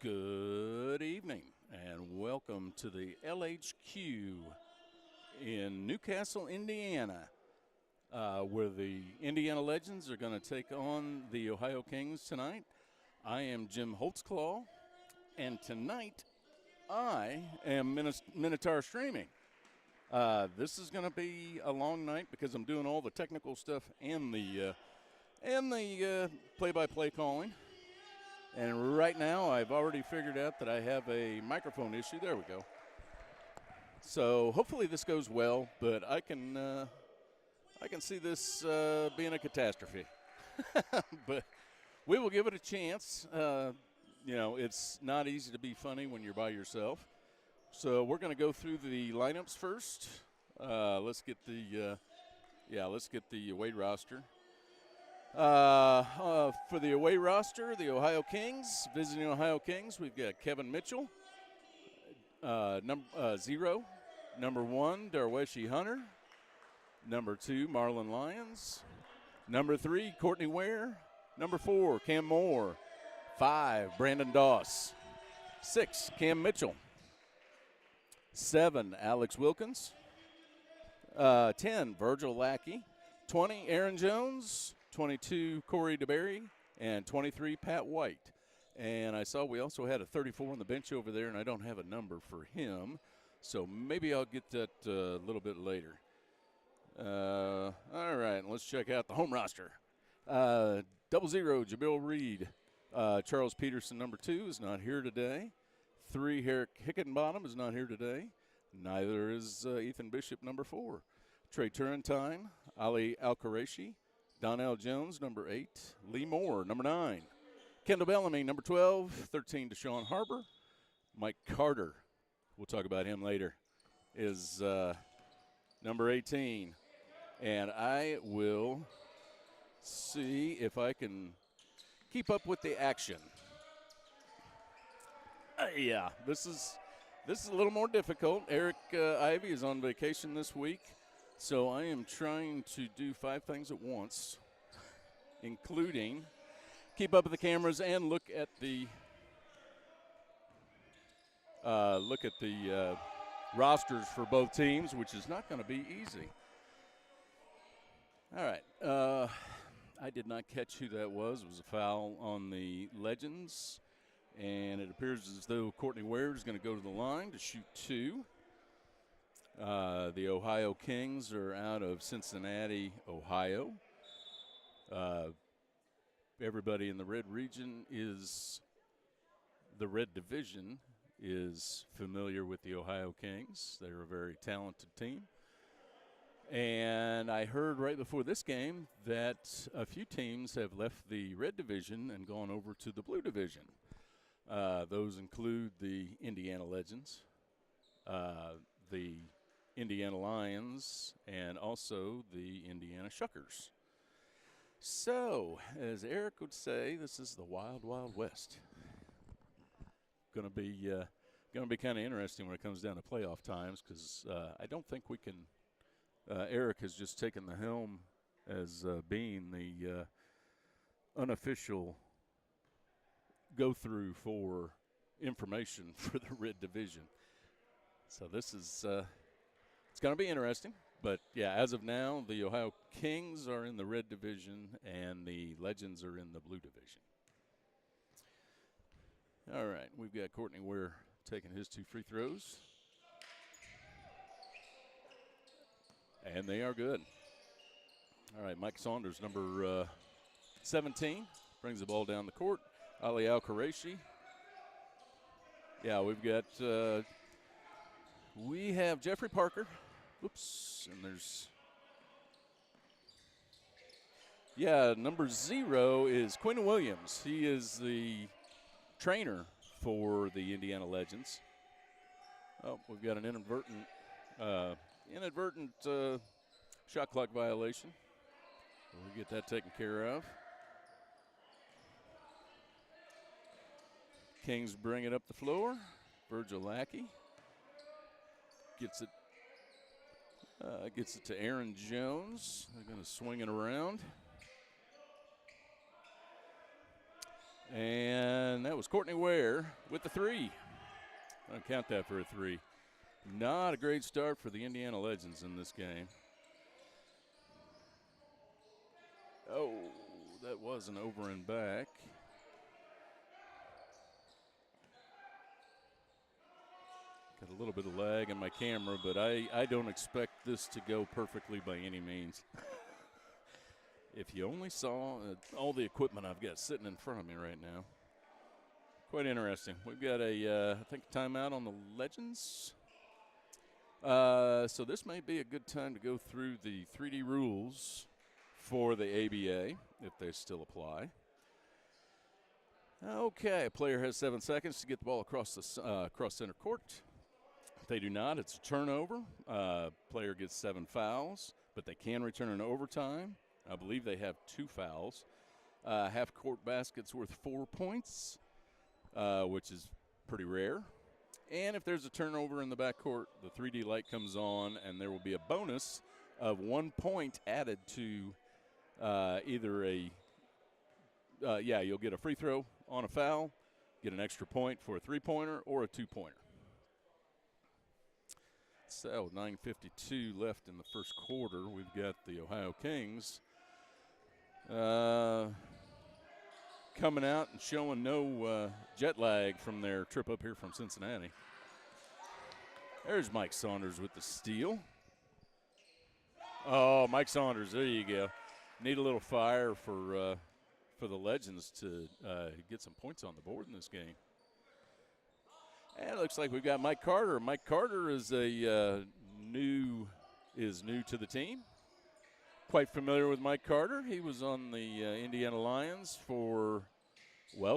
Good evening and welcome to the LHQ in Newcastle, Indiana, where the Indiana Legends are going to take on the Ohio Kings tonight. I am Jim Holtzclaw, and tonight I am Minotaur Streaming. This is going to be a long night because I'm doing all the technical stuff and the play-by-play calling. And right now, I've already figured out that I have a microphone issue. There we go. So hopefully this goes well, but I can see this being a catastrophe. But we will give it a chance. It's not easy to be funny when you're by yourself. So we're going to go through the lineups first. Let's get the away roster. For the away roster, the Ohio Kings, visiting Ohio Kings, we've got Kevin Mitchell, number 0, number 1, Darweshi Hunter, number 2, Marlon Lyons, number 3, Courtney Ware, number 4, Cam Moore, 5, Brandon Doss, 6, Cam Mitchell, 7, Alex Wilkins, 10, Virgil Lackey, 20, Aaron Jones, 22, Corey DeBerry, and 23, Pat White. And I saw we also had a 34 on the bench over there, and I don't have a number for him, so maybe I'll get that a little bit later. All right, let's check out the home roster. 00, Jabil Reed. Charles Peterson, number 2, is not here today. 3, Herrick Hickenbottom is not here today. Neither is Ethan Bishop, number 4. Trey Turrentine, Ali Al-Qureshi, Donnell Jones, number 8. Lee Moore, number 9. Kendall Bellamy, number 12. 13, Deshaun Harbor. Mike Carter, we'll talk about him later, is number 18. And I will see if I can keep up with the action. This is a little more difficult. Eric Ivey is on vacation this week. So I am trying to do 5 things at once, including keep up with the cameras and look at the rosters for both teams, which is not going to be easy. All right. I did not catch who that was. It was a foul on the Legends, and it appears as though Courtney Ware is going to go to the line to shoot 2. The Ohio Kings are out of Cincinnati, Ohio. Everybody in the red division is familiar with the Ohio Kings. They're a very talented team. And I heard right before this game that a few teams have left the red division and gone over to the blue division. Those include the Indiana Legends, the Indiana Lions, and also the Indiana Shuckers. So, as Eric would say, this is the Wild Wild West. Going to be kind of interesting when it comes down to playoff times, because I don't think we can. Eric has just taken the helm as being the unofficial go-through for information for the red division. So this is. It's going to be interesting, but, as of now, the Ohio Kings are in the red division and the Legends are in the blue division. All right, we've got Courtney Ware taking his 2 free throws. And they are good. All right, Mike Saunders, number 17, brings the ball down the court. Ali Al-Qureshi. We have Jeffrey Parker. Oops, and there's number 0 is Quinn Williams. He is the trainer for the Indiana Legends. Oh, we've got an inadvertent shot clock violation. We'll get that taken care of. Kings bring it up the floor. Virgil Lackey gets it to Aaron Jones. They're going to swing it around. And that was was Courtney Ware with the 3. I'll count that for a 3. Not a great start for the Indiana Legends in this game. Oh, that was an over and back. Got a little bit of lag in my camera, but I don't expect this to go perfectly by any means. If you only saw all the equipment I've got sitting in front of me right now. Quite interesting. We've got I think, timeout on the Legends. So this may be a good time to go through the 3D rules for the ABA, if they still apply. Okay, a player has 7 seconds to get the ball across center court. If they do not, it's a turnover. Player gets 7 fouls, but they can return in overtime. I believe they have 2 fouls. Half-court basket's worth 4 points, which is pretty rare. And if there's a turnover in the backcourt, the 3D light comes on, and there will be a bonus of 1 point added to either you'll get a free throw on a foul, get an extra point for a 3-pointer or a 2-pointer. So 9:52 left in the first quarter. We've got the Ohio Kings coming out and showing no jet lag from their trip up here from Cincinnati. There's Mike Saunders with the steal. Oh, Mike Saunders, there you go. Need a little fire for the Legends to get some points on the board in this game. And it looks like we've got Mike Carter. Mike Carter is new to the team. Quite familiar with Mike Carter. He was on the Indiana Lions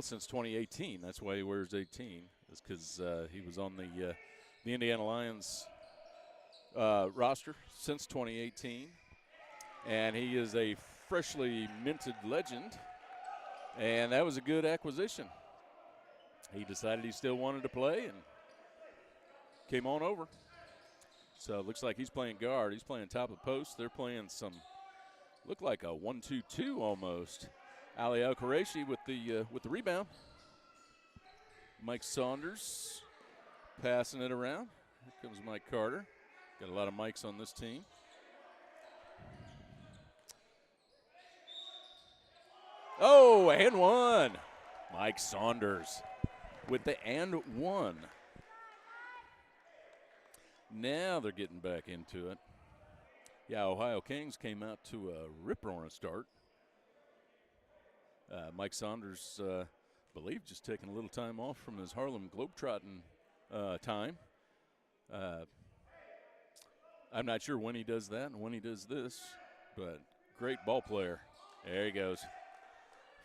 since 2018. That's why he wears 18. It's because he was on the Indiana Lions roster since 2018. And he is a freshly minted legend. And that was a good acquisition. He decided he still wanted to play and came on over. So it looks like he's playing guard. He's playing top of the post. They're playing look like a 1-2-2 almost. Ali Al-Qureshi with the rebound. Mike Saunders passing it around. Here comes Mike Carter. Got a lot of mics on this team. Oh, and one. Mike Saunders with the and one. Now they're getting back into it. Yeah, Ohio Kings came out to a rip-roaring start. Mike Saunders, believe, just taking a little time off from his Harlem Globetrotting time. I'm not sure when he does that and when he does this, but great ball player. There he goes.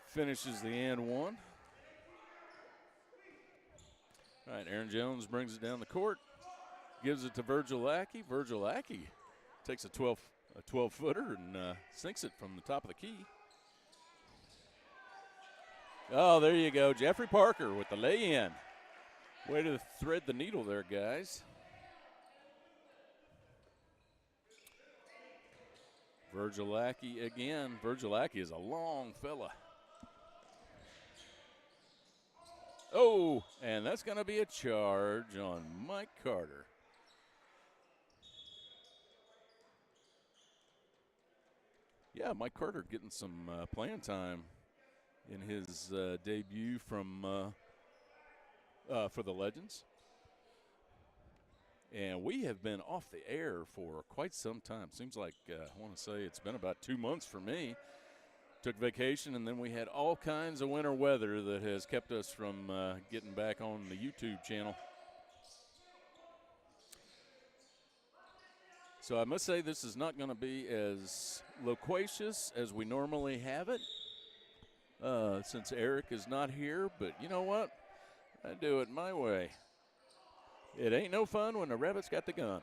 Finishes the and one. All right, Aaron Jones brings it down the court. Gives it to Virgil Lackey. Virgil Lackey takes a 12-footer and sinks it from the top of the key. Oh, there you go. Jeffrey Parker with the lay-in. Way to thread the needle there, guys. Virgil Lackey again. Virgil Lackey is a long fella. Oh, and that's going to be a charge on Mike Carter. Yeah, Mike Carter getting some playing time in his debut for the Legends. And we have been off the air for quite some time. Seems like, I want to say it's been about 2 months for me. Took vacation, and then we had all kinds of winter weather that has kept us from getting back on the YouTube channel. So I must say this is not going to be as loquacious as we normally have it since Eric is not here. But you know what? I do it my way. It ain't no fun when the rabbit's got the gun.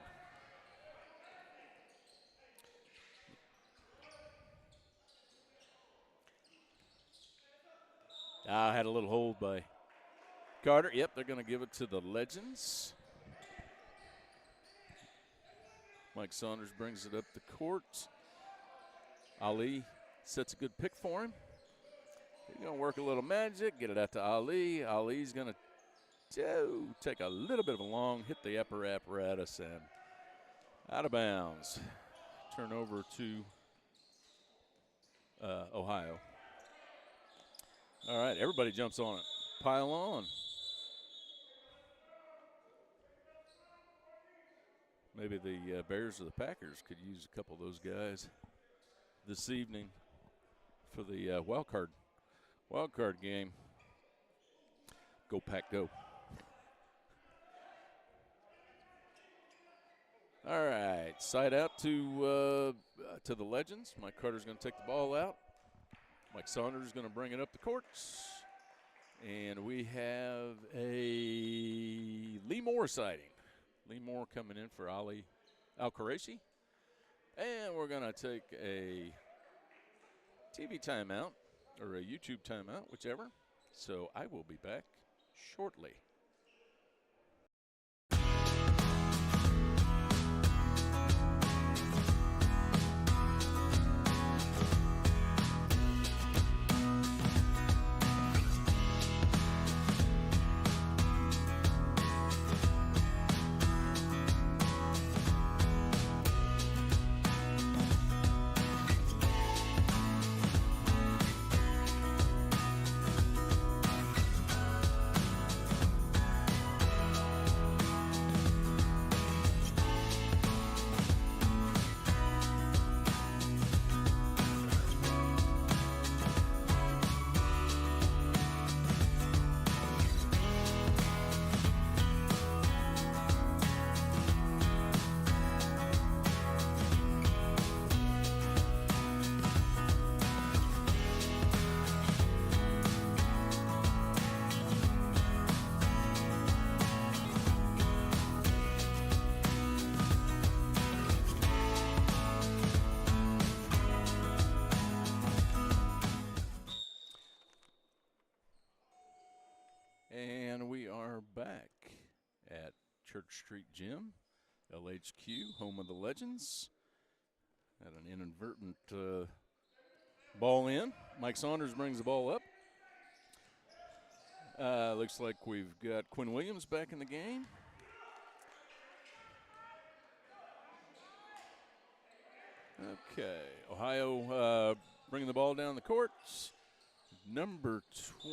I had a little hold by Carter. Yep, they're going to give it to the Legends. Mike Saunders brings it up the court. Ali sets a good pick for him. He's going to work a little magic, get it out to Ali. Ali's going to take a little bit of a long, hit the upper apparatus, and out of bounds. Turn over to Ohio. All right, everybody jumps on it. Pile on. Maybe the Bears or the Packers could use a couple of those guys this evening for the wild card game. Go Pack, go! All right, side out to the Legends. Mike Carter's going to take the ball out. Mike Saunders is going to bring it up the courts. And we have a Lee Moore sighting. Lee Moore coming in for Ali Al-Quraishi. And we're going to take a TV timeout or a YouTube timeout, whichever. So I will be back shortly. And we are back at Church Street Gym, LHQ, home of the Legends. Had an inadvertent ball in. Mike Saunders brings the ball up. Looks like we've got Quinn Williams back in the game. Okay, Ohio bringing the ball down the court. Number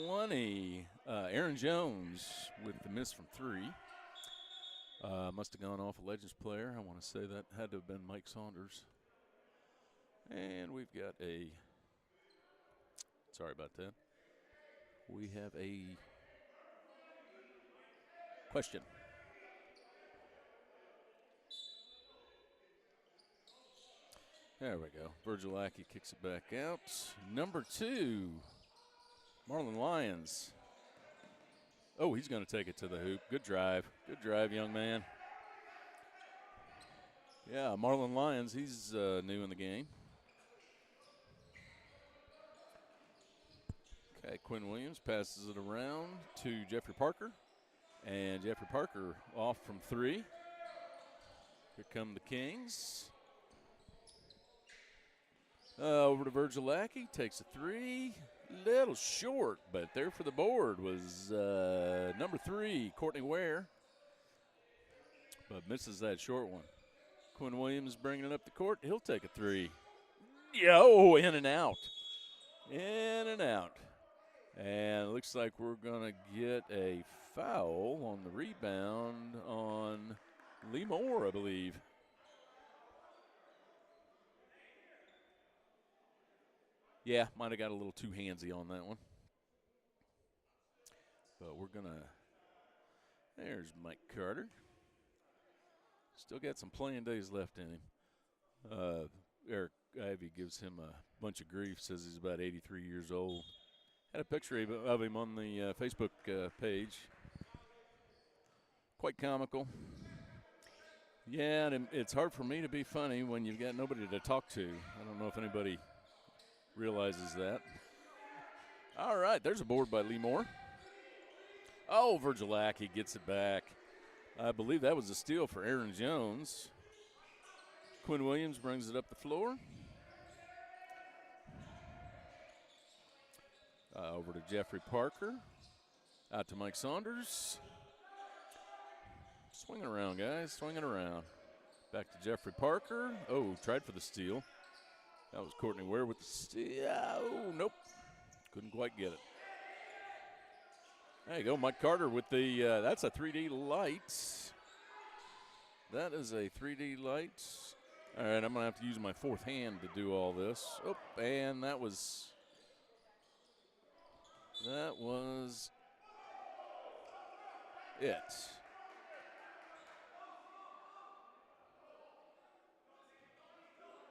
20, Aaron Jones with the miss from three. Must have gone off a Legends player. I want to say that had to have been Mike Saunders. And we've got a, sorry about that. We have a question. There we go. Virgil Lackey kicks it back out. Number 2, Marlon Lyons. Oh, he's going to take it to the hoop. Good drive. Good drive, young man. Yeah, Marlon Lyons, he's new in the game. Okay, Quinn Williams passes it around to Jeffrey Parker. And Jeffrey Parker off from three. Here come the Kings. Over to Virgil Lackey, takes a three. Little short, but there for the board was number 3, Courtney Ware. But misses that short one. Quinn Williams bringing it up the court. He'll take a three. Yo, in and out. In and out. And it looks like we're going to get a foul on the rebound on Lee Moore, I believe. Yeah, might have got a little too handsy on that one. But we're going to – there's Mike Carter. Still got some playing days left in him. Eric Ivey gives him a bunch of grief, says he's about 83 years old. Had a picture of him on the Facebook page. Quite comical. Yeah, and it's hard for me to be funny when you've got nobody to talk to. I don't know if anybody realizes that. All right, there's a board by Lee Moore. Oh, Virgil Lackey gets it back. I believe that was a steal for Aaron Jones. Quinn Williams brings it up the floor. Over to Jeffrey Parker. Out to Mike Saunders. Swinging around, guys. Swinging around. Back to Jeffrey Parker. Oh, tried for the steal. That was Courtney Ware with the steal. Oh, nope. Couldn't quite get it. There you go, Mike Carter with the, that's a 3D light. That is a 3D light. All right, I'm going to have to use my fourth hand to do all this. Oh, and that was it.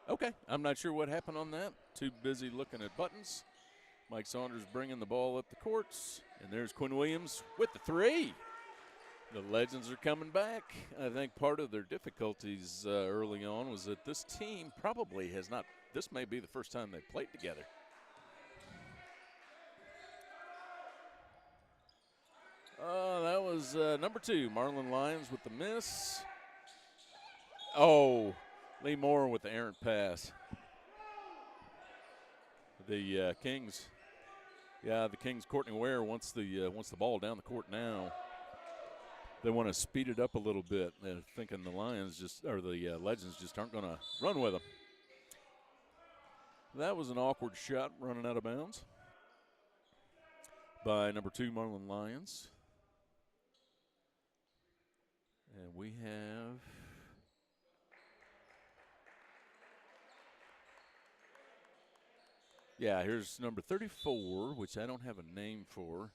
Okay, I'm not sure what happened on that. Too busy looking at buttons. Mike Saunders bringing the ball up the courts. And there's Quinn Williams with the three. The Legends are coming back. I think part of their difficulties early on was that this team probably has not, this may be the first time they've played together. That was number 2, Marlon Lyons with the miss. Oh, Lee Moore with the errant pass. The Kings, the Kings, Courtney Ware wants the ball down the court now. They want to speed it up a little bit. They're thinking the Lions the Legends just aren't going to run with them. That was an awkward shot running out of bounds by number 2, Marlon Lyons. And we have here's number 34, which I don't have a name for,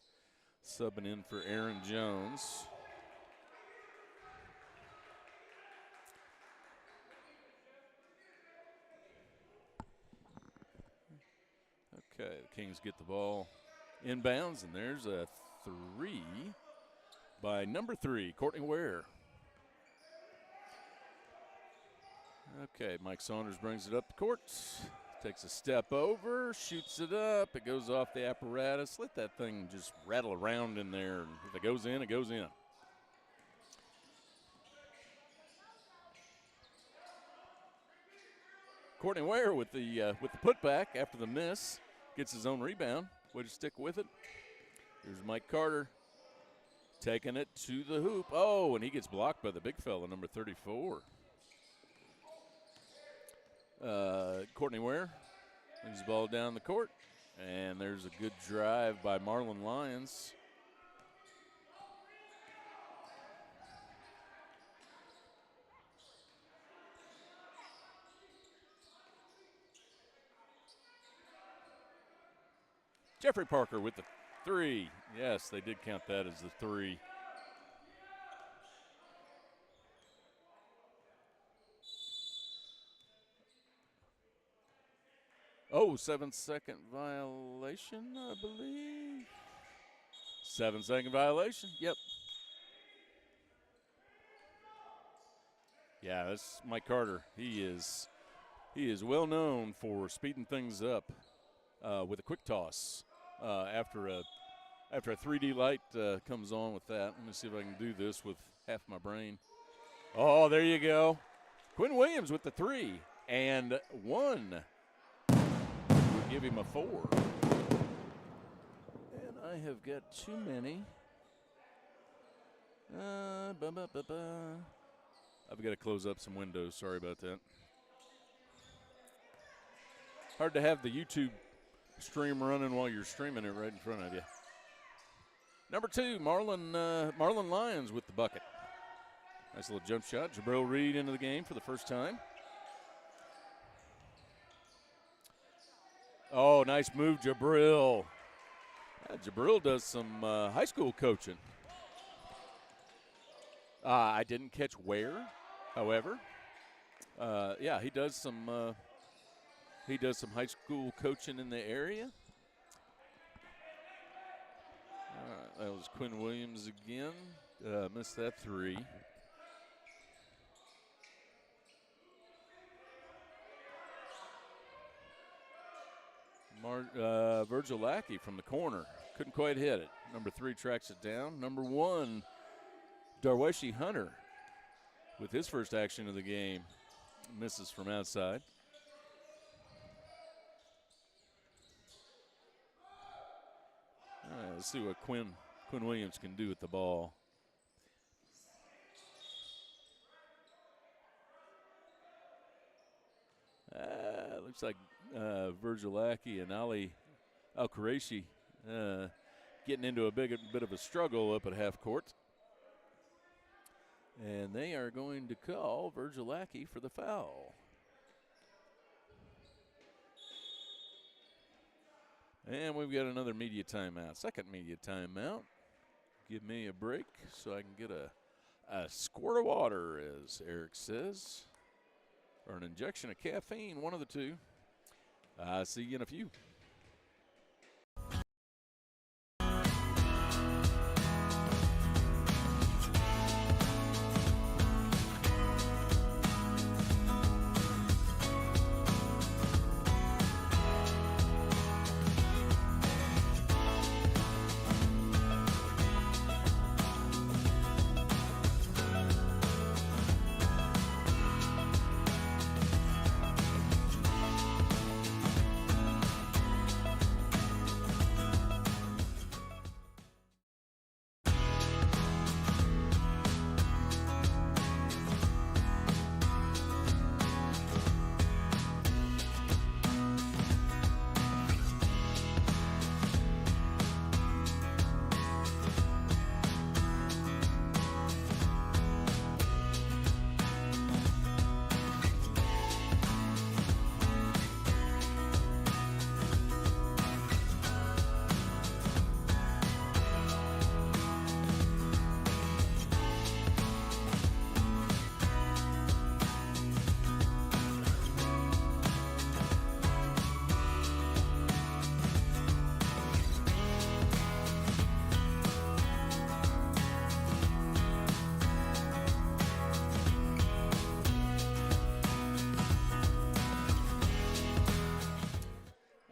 subbing in for Aaron Jones. Okay, the Kings get the ball inbounds, and there's a 3 by number 3, Courtney Ware. Okay, Mike Saunders brings it up the court. Takes a step over, shoots it up. It goes off the apparatus. Let that thing just rattle around in there. If it goes in, it goes in. Courtney Ware with the putback after the miss. Gets his own rebound. Way to stick with it. Here's Mike Carter taking it to the hoop. Oh, and he gets blocked by the big fella, number 34. Courtney Ware brings the ball down the court, and there's a good drive by Marlon Lyons. Jeffrey Parker with the 3. Yes, they did count that as the 3. Oh, 7-second violation, I believe. 7-second violation, yep. Yeah, that's Mike Carter. He is well known for speeding things up with a quick toss after a 3D light comes on with that. Let me see if I can do this with half my brain. Oh, there you go. Quinn Williams with the 3 and 1. Give him a 4. And I have got too many. I've got to close up some windows. Sorry about that. Hard to have the YouTube stream running while you're streaming it right in front of you. Number 2, Marlon Lyons with the bucket. Nice little jump shot. Jabril Reed into the game for the first time. Oh, nice move, Jabril. Jabril does some high school coaching. I didn't catch where, however. He does some high school coaching in the area. That was Quinn Williams again. Missed that 3. Virgil Lackey from the corner. Couldn't quite hit it. Number 3 tracks it down. Number 1, Darweshi Hunter with his first action of the game. Misses from outside. Let's see what Quinn Williams can do with the ball. Looks like Virgil Lackey and Ali Al-Qureshi getting into a bit of a struggle up at half court. And they are going to call Virgil Lackey for the foul. And we've got another media timeout, second media timeout. Give me a break so I can get a squirt of water, as Eric says, or an injection of caffeine, one of the two. See you in a few.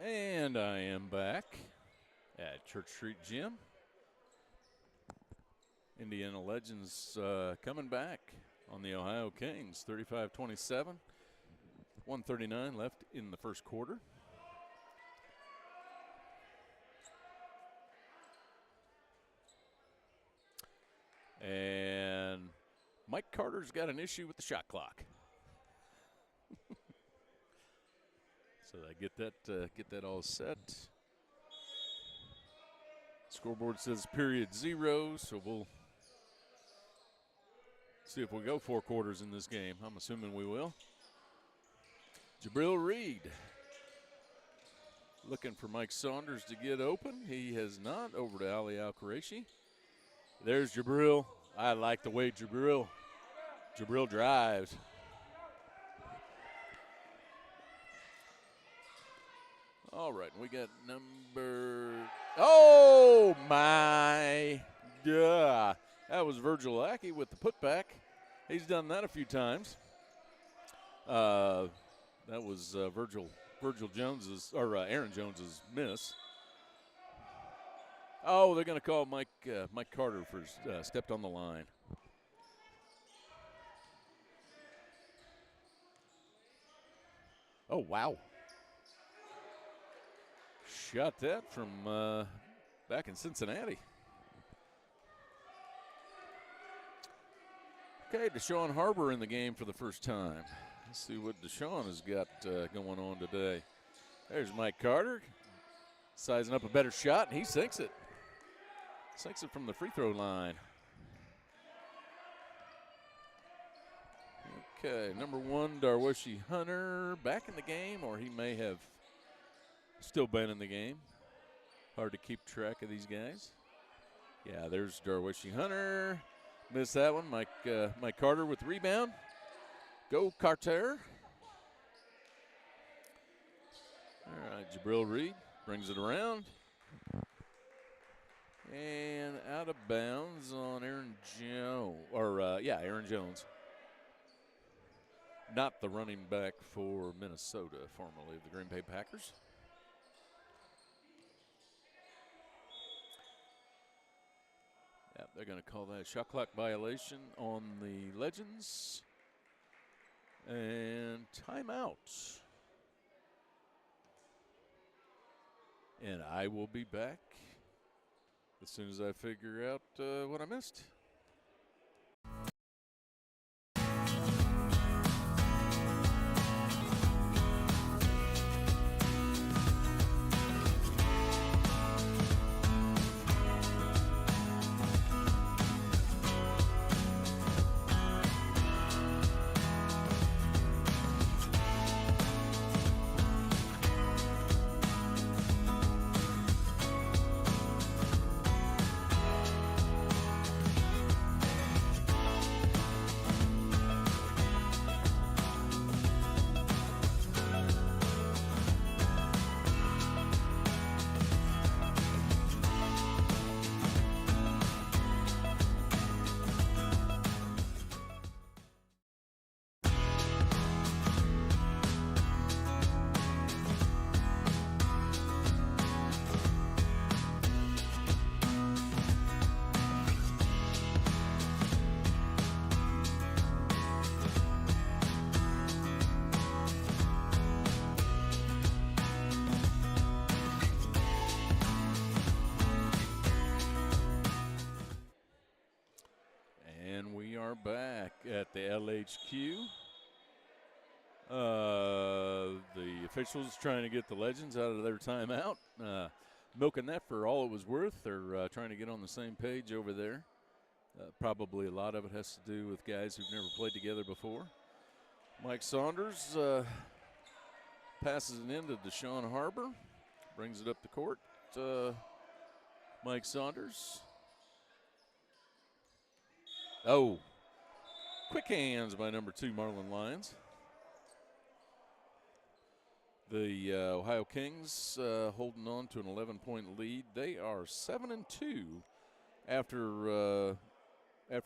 And I am back at Church Street Gym. Indiana Legends coming back on the Ohio Kings, 35-27. 1:39 left in the first quarter. And Mike Carter's got an issue with the shot clock. So I get that all set. Scoreboard says period 0, so we'll see if we go 4 quarters in this game. I'm assuming we will. Jabril Reed looking for Mike Saunders to get open. He has not. Over to Ali Al-Qureshi. There's Jabril. I like the way Jabril drives. All right, we got number. Oh my! Yeah, that was Virgil Lackey with the putback. He's done that a few times. That was Virgil Jones's or Aaron Jones's miss. Oh, they're going to call Mike Carter for stepped on the line. Oh wow! Shot that from back in Cincinnati. Okay, Deshaun Harbor in the game for the first time. Let's see what Deshaun has got going on today. There's Mike Carter sizing up a better shot, and he sinks it. Sinks it from the free throw line. Okay, number 1, Darwishi Hunter back in the game, or he may have still been in the game. Hard to keep track of these guys. Yeah, there's Darwishi Hunter. Missed that one. Mike Carter with the rebound. Go Carter. All right, Jabril Reed brings it around. And out of bounds on Aaron Jones. Aaron Jones. Not the running back for Minnesota, formerly of the Green Bay Packers. Yeah, they're going to call that a shot clock violation on the Legends. And timeout. And I will be back as soon as I figure out what I missed. Back at the LHQ. The officials trying to get the Legends out of their timeout. Milking that for all it was worth. They're trying to get on the same page over there. Probably a lot of it has to do with guys who've never played together before. Mike Saunders passes it in to Deshaun Harbor. Brings it up the court. Mike Saunders. Oh. Quick hands by number 2, Marlin Lyons. The Ohio Kings holding on to an 11-point lead. They are 7-2 after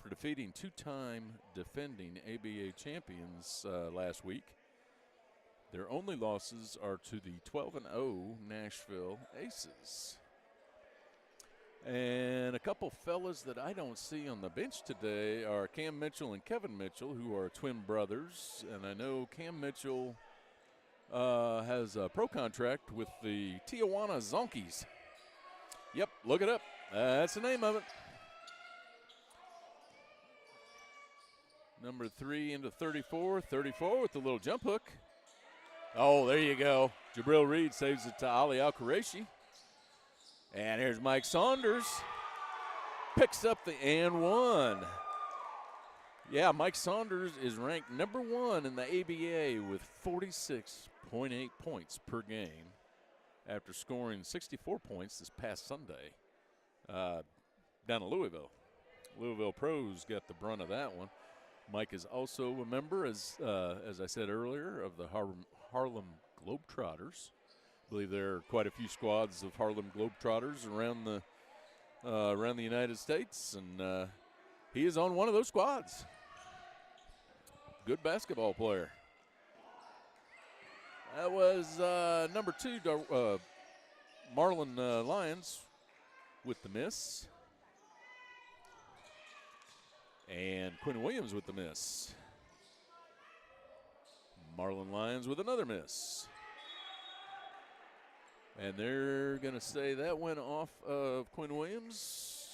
defeating 2-time defending ABA champions last week. Their only losses are to the 12-0 Nashville Aces. And a couple fellas that I don't see on the bench today are Cam Mitchell and Kevin Mitchell, who are twin brothers. And I know Cam Mitchell has a pro contract with the Tijuana Zonkies. Yep, look it up. That's the name of it. Number 3 into 34. 34 with the little jump hook. Oh, there you go. Jabril Reed saves it to Ali Al-Qureshi. And here's Mike Saunders. Picks up the and one. Yeah, Mike Saunders is ranked number 1 in the ABA with 46.8 points per game after scoring 64 points this past Sunday down in Louisville. Louisville Pros got the brunt of that one. Mike is also a member, as I said earlier, of the Harlem Globetrotters. I believe there are quite a few squads of Harlem Globetrotters around the United States, and he is on one of those squads. Good basketball player. That was number 2, Marlin Lyons with the miss. And Quinn Williams with the miss. Marlin Lyons with another miss. And they're going to say that went off of Quinn Williams,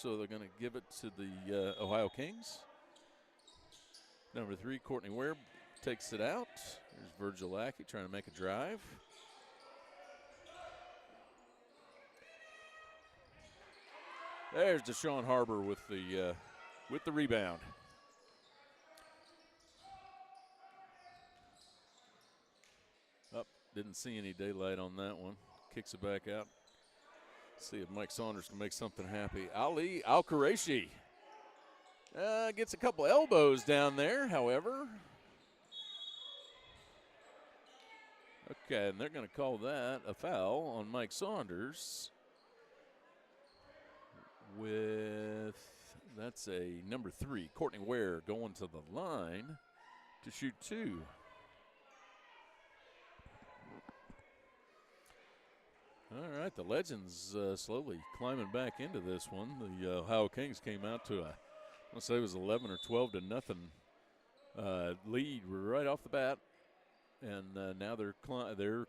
so they're going to give it to the Ohio Kings. Number 3, Courtney Ware takes it out. There's Virgil Lackey trying to make a drive. There's Deshaun Harbor with the rebound. Up, didn't see any daylight on that one. Kicks it back out. See if Mike Saunders can make something happy. Ali Al-Qureshi gets a couple elbows down there, however. Okay, and they're going to call that a foul on Mike Saunders. That's a number 3, Courtney Ware, going to the line to shoot 2. All right, the Legends slowly climbing back into this one. The Ohio Kings came out to I'll say it was 11 or 12 to nothing lead right off the bat, and now they're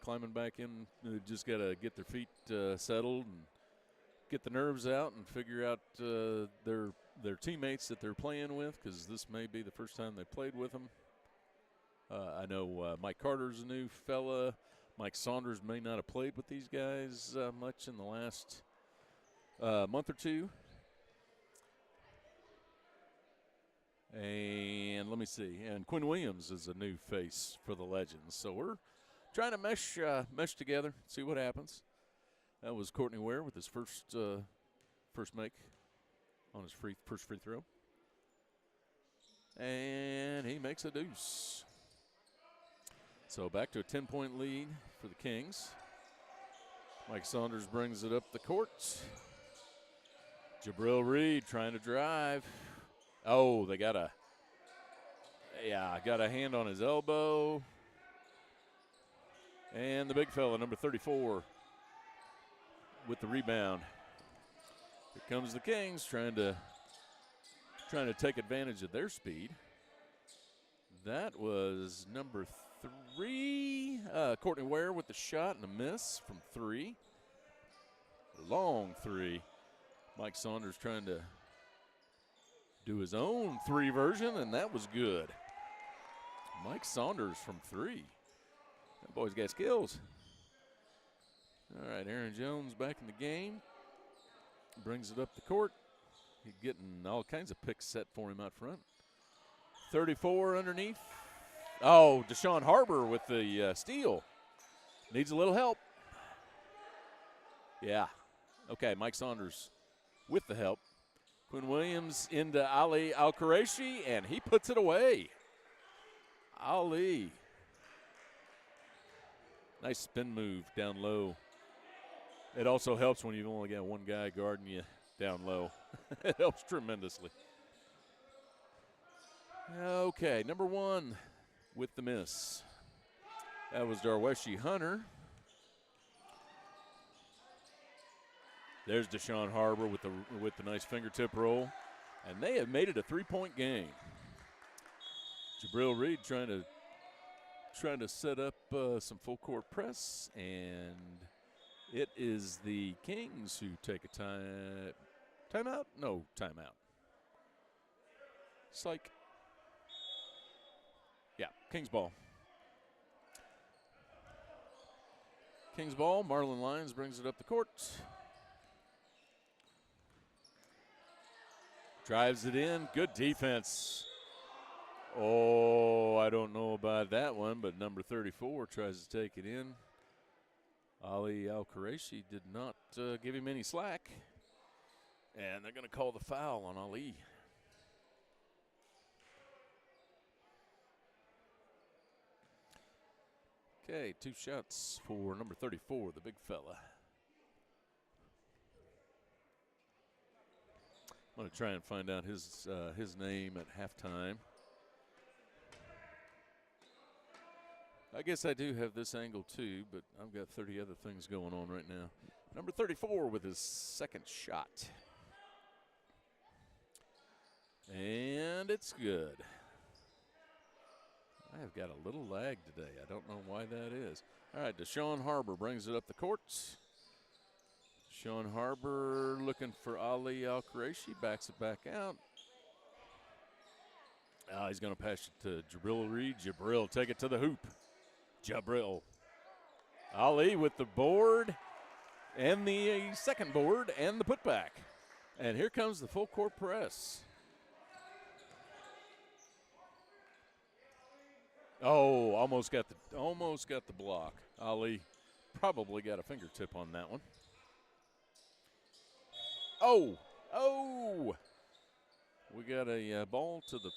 climbing back in. They just got to get their feet settled get the nerves out and figure out their teammates that they're playing with, because this may be the first time they played with them. I know Mike Carter's a new fella. Mike Saunders may not have played with these guys much in the last month or two. And let me see. And Quinn Williams is a new face for the Legends. So we're trying to mesh together, see what happens. That was Courtney Ware with his first make on his first free throw. And he makes a deuce. So back to a 10-point lead for the Kings. Mike Saunders brings it up the court. Jabril Reed trying to drive. Oh, they got a hand on his elbow. And the big fella, number 34, with the rebound. Here comes the Kings trying to take advantage of their speed. That was number 3, Courtney Ware with the shot and a miss from 3. Long 3. Mike Saunders trying to do his own 3 version, and that was good. Mike Saunders from 3. That boy's got skills. All right, Aaron Jones back in the game. Brings it up the court. He's getting all kinds of picks set for him out front. 34 underneath. Oh, Deshaun Harbor with the steal. Needs a little help. Yeah. Okay, Mike Saunders with the help. Quinn Williams into Ali Al-Quraishi, and he puts it away. Ali. Nice spin move down low. It also helps when you've only got one guy guarding you down low. It helps tremendously. Okay, number 1 with the miss. That was Darweshi Hunter. There's Deshaun Harbor with the nice fingertip roll, and they have made it a 3-point game. Jabril Reed trying to set up some full court press, and it is the Kings who take a timeout. No, timeout. Psych. Yeah, Kings ball. Kings ball. Marlon Lyons brings it up the court. Drives it in. Good defense. Oh, I don't know about that one, but number 34 tries to take it in. Ali Al-Quraishi did not give him any slack. And they're going to call the foul on Ali. Okay, 2 shots for number 34, the big fella. I'm going to try and find out his name at halftime. I guess I do have this angle too, but I've got 30 other things going on right now. Number 34 with his second shot. And it's good. I have got a little lag today. I don't know why that is. All right, Deshaun Harbor brings it up the courts. Deshaun Harbor looking for Ali Al-Quraishi, backs it back out. He's going to pass it to Jabril Reed. Jabril, take it to the hoop. Jabril. Ali with the board and the second board and the putback. And here comes the full court press. Oh, almost got the block. Ali probably got a fingertip on that one. Oh! We got a ball to the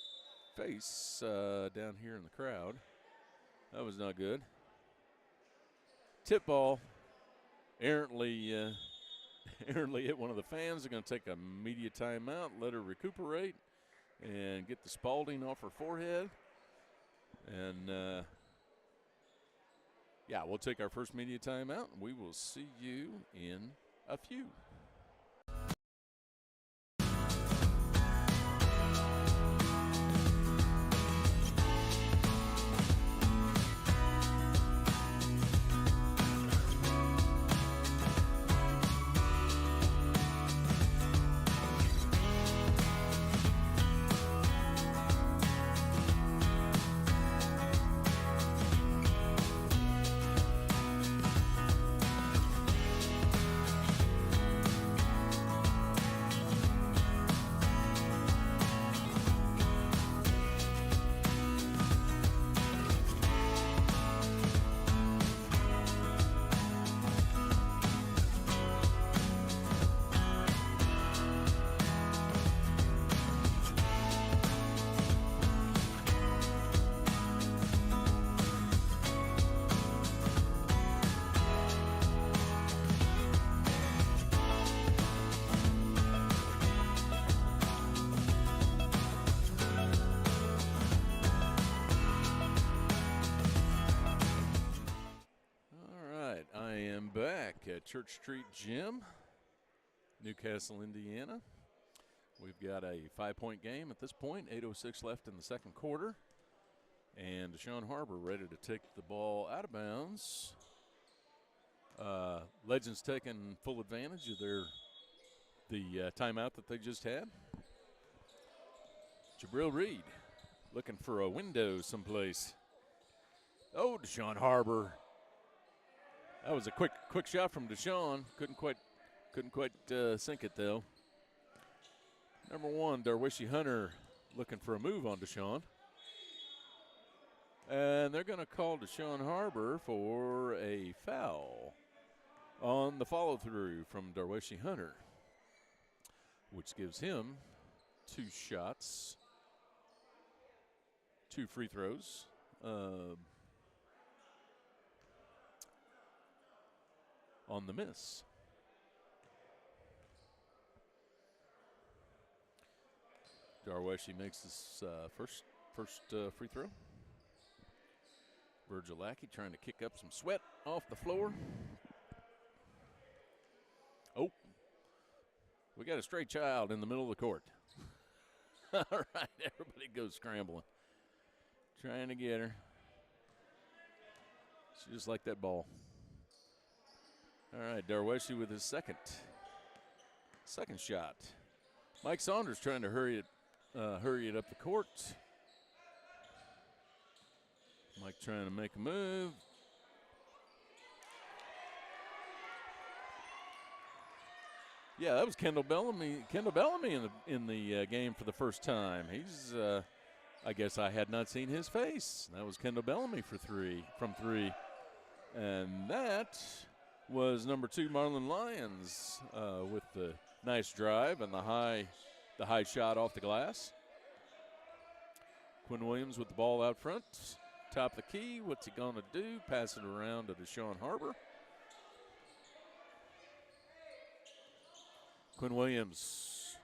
face down here in the crowd. That was not good. Tip ball. Errantly hit one of the fans. They're going to take a media timeout, let her recuperate, and get the Spalding off her forehead. And, we'll take our first media timeout, and we will see you in a few. at Church Street Gym, Newcastle, Indiana. We've got a 5-point game at this point, 8:06 left in the second quarter. And Deshaun Harbor ready to take the ball out of bounds. Legends taking full advantage of the timeout that they just had. Jabril Reed looking for a window someplace. Oh, Deshaun Harbor. That was a quick shot from Deshaun. Couldn't quite sink it though. Number 1, Darwishi Hunter looking for a move on Deshaun. And they're going to call Deshaun Harbor for a foul on the follow-through from Darwishi Hunter, which gives him 2 shots, 2 free throws. On the miss. Darwishi makes his first free throw. Virgil Lackey trying to kick up some sweat off the floor. Oh, we got a stray child in the middle of the court. All right, everybody goes scrambling. Trying to get her. She just like that ball. All right, Darwishi with his second shot. Mike Saunders trying to hurry it up the court. Mike trying to make a move. Yeah, that was Kendall Bellamy. Kendall Bellamy in the game for the first time. He's, I guess I had not seen his face. That was Kendall Bellamy from three, and that was number 2 Marlon Lyons with the nice drive and the high shot off the glass. Quinn Williams with the ball out front. Top of the key, what's he going to do? Pass it around to Deshaun Harbor. Quinn Williams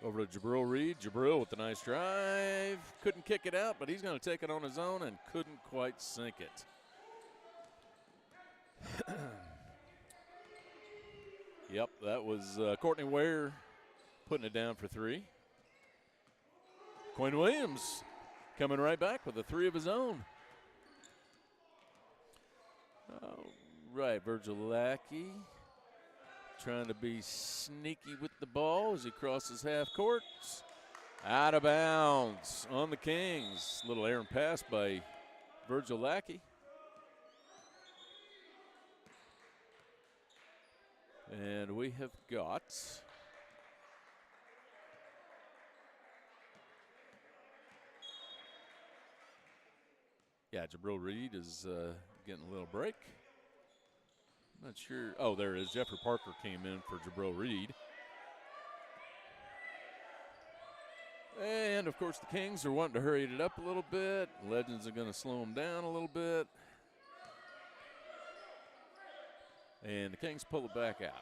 over to Jabril Reed. Jabril with the nice drive. Couldn't kick it out, but he's going to take it on his own and couldn't quite sink it. Yep, that was Courtney Ware putting it down for 3. Quinn Williams coming right back with a 3 of his own. All right, Virgil Lackey trying to be sneaky with the ball as he crosses half court. Out of bounds on the Kings. Little errant pass by Virgil Lackey. And we have got Jabril Reed is getting a little break. I'm not sure. Oh, there it is. Jeffrey Parker came in for Jabril Reed. And, of course, the Kings are wanting to hurry it up a little bit. Legends are going to slow them down a little bit. And the Kings pull it back out.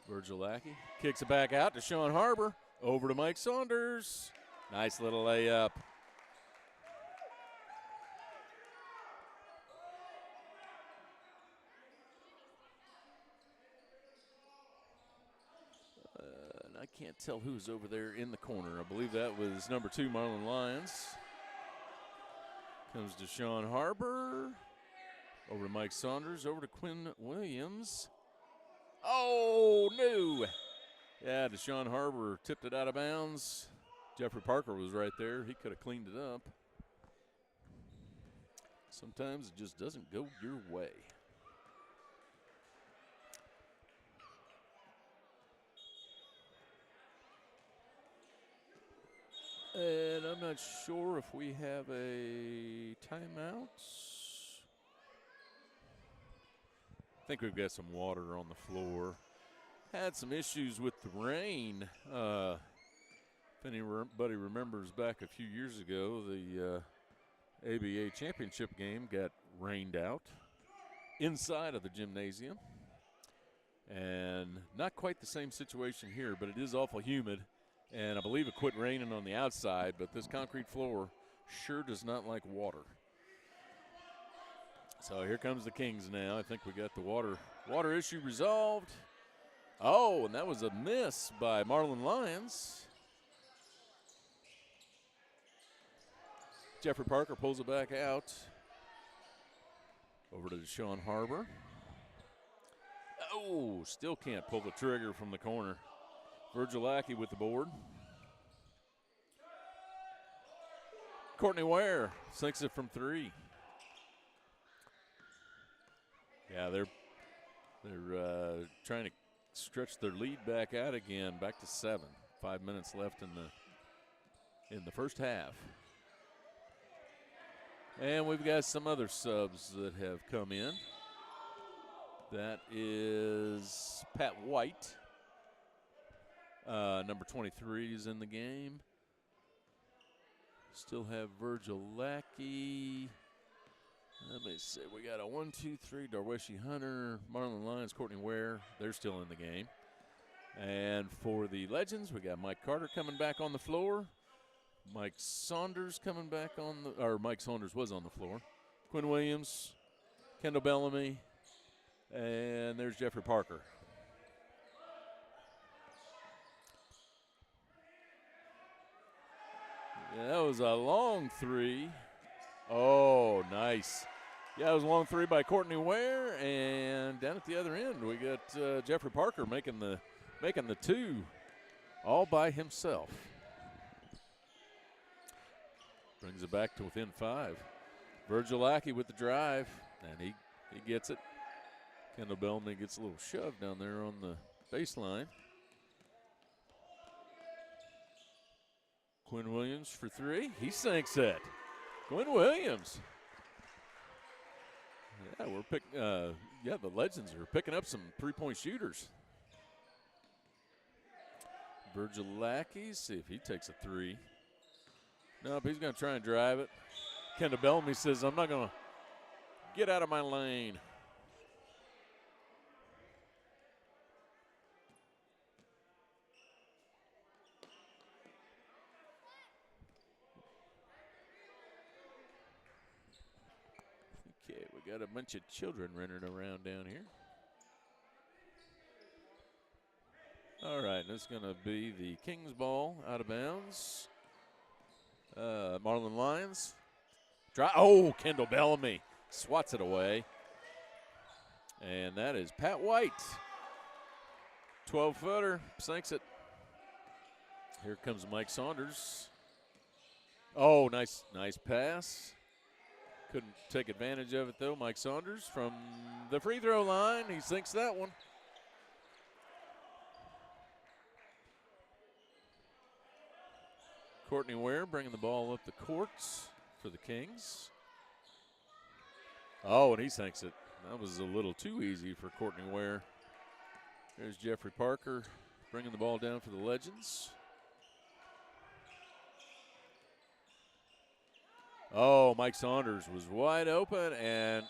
Virgil Lackey kicks it back out to Deshaun Harbor. Over to Mike Saunders. Nice little layup. And I can't tell who's over there in the corner. I believe that was number 2, Marlon Lyons. Comes Deshaun Harbor. Over to Mike Saunders. Over to Quinn Williams. Oh, no. Yeah, Deshaun Harbor tipped it out of bounds. Jeffrey Parker was right there. He could have cleaned it up. Sometimes it just doesn't go your way. And I'm not sure if we have a timeout. I think we've got some water on the floor. Had some issues with the rain. If anybody remembers back a few years ago, the ABA championship game got rained out inside of the gymnasium. And not quite the same situation here, but it is awful humid. And I believe it quit raining on the outside, but this concrete floor sure does not like water. So here comes the Kings now. I think we got the water issue resolved. Oh, and that was a miss by Marlin Lyons. Jeffrey Parker pulls it back out. Over to Sean Harbor. Oh, still can't pull the trigger from the corner. Virgil Lackey with the board. Courtney Ware sinks it from 3. Yeah, they're trying to stretch their lead back out again, back to 7. 5 minutes left in the first half. And we've got some other subs that have come in. That is Pat White. Number 23 is in the game. Still have Virgil Lackey. Let me see. We got a 1, 2, 3. Darweshi Hunter, Marlon Lyons, Courtney Ware. They're still in the game. And for the Legends, we got Mike Carter coming back on the floor. Mike Saunders coming back on the, or Mike Saunders was on the floor. Quinn Williams, Kendall Bellamy, and there's Jeffrey Parker. Yeah, that was a long 3. Oh, nice. Yeah, it was a long 3 by Courtney Ware, and down at the other end, we got Jeffrey Parker making the 2 all by himself. Brings it back to within 5. Virgil Lackey with the drive, and he gets it. Kendall Bellamy gets a little shove down there on the baseline. Quinn Williams for 3. He sinks it. Quinn Williams. Yeah, we're picking. The Legends are picking up some 3-point shooters. Virgil Lackey, see if he takes a 3. Nope, he's going to try and drive it. Kendall Bellamy says, I'm not going to get out of my lane. Okay, we got a bunch of children running around down here. All right, that's going to be the Kings ball out of bounds. Marlon Lyons. Kendall Bellamy swats it away. And that is Pat White. 12-footer, sinks it. Here comes Mike Saunders. Oh, nice pass. Couldn't take advantage of it, though. Mike Saunders from the free throw line. He sinks that one. Courtney Ware bringing the ball up the courts for the Kings. Oh, and he sinks it. That was a little too easy for Courtney Ware. There's Jeffrey Parker bringing the ball down for the Legends. Oh, Mike Saunders was wide open, and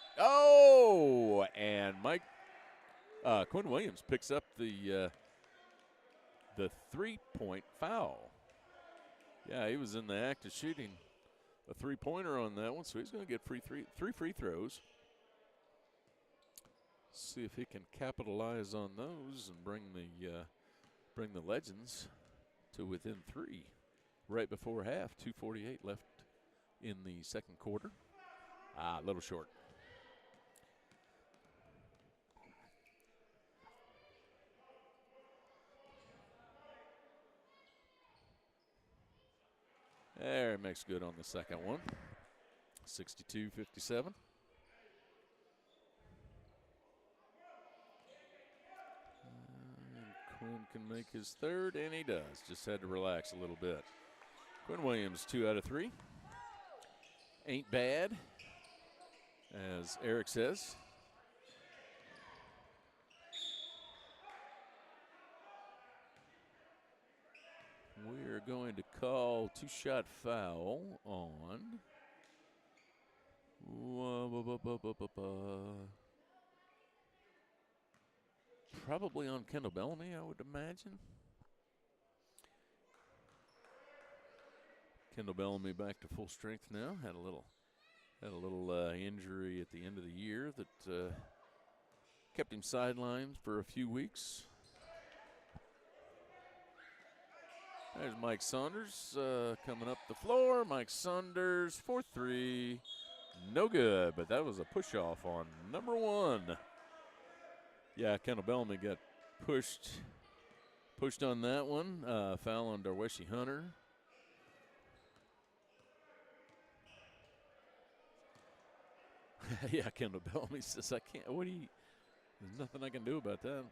Quinn Williams picks up the 3-point foul. Yeah, he was in the act of shooting a 3-pointer on that one, so he's going to get three free throws. See if he can capitalize on those and bring the Legends to within 3 right before half. 2:48 left in the second quarter. A little short. There, makes good on the second one. 62-57. Quinn can make his third, and he does. Just had to relax a little bit. Quinn Williams, 2 out of 3. Ain't bad, as Eric says. We're going to call 2-shot foul on probably on Kendall Bellamy, I would imagine. Kendall Bellamy back to full strength now. Had Had a little injury at the end of the year that kept him sidelined for a few weeks. There's Mike Saunders coming up the floor. Mike Saunders, 4-3. No good, but that was a push-off on number 1. Yeah, Kendall Bellamy got pushed on that one. Foul on Darweshi Hunter. Yeah, Kendall Bellamy says, I can't, there's nothing I can do about that.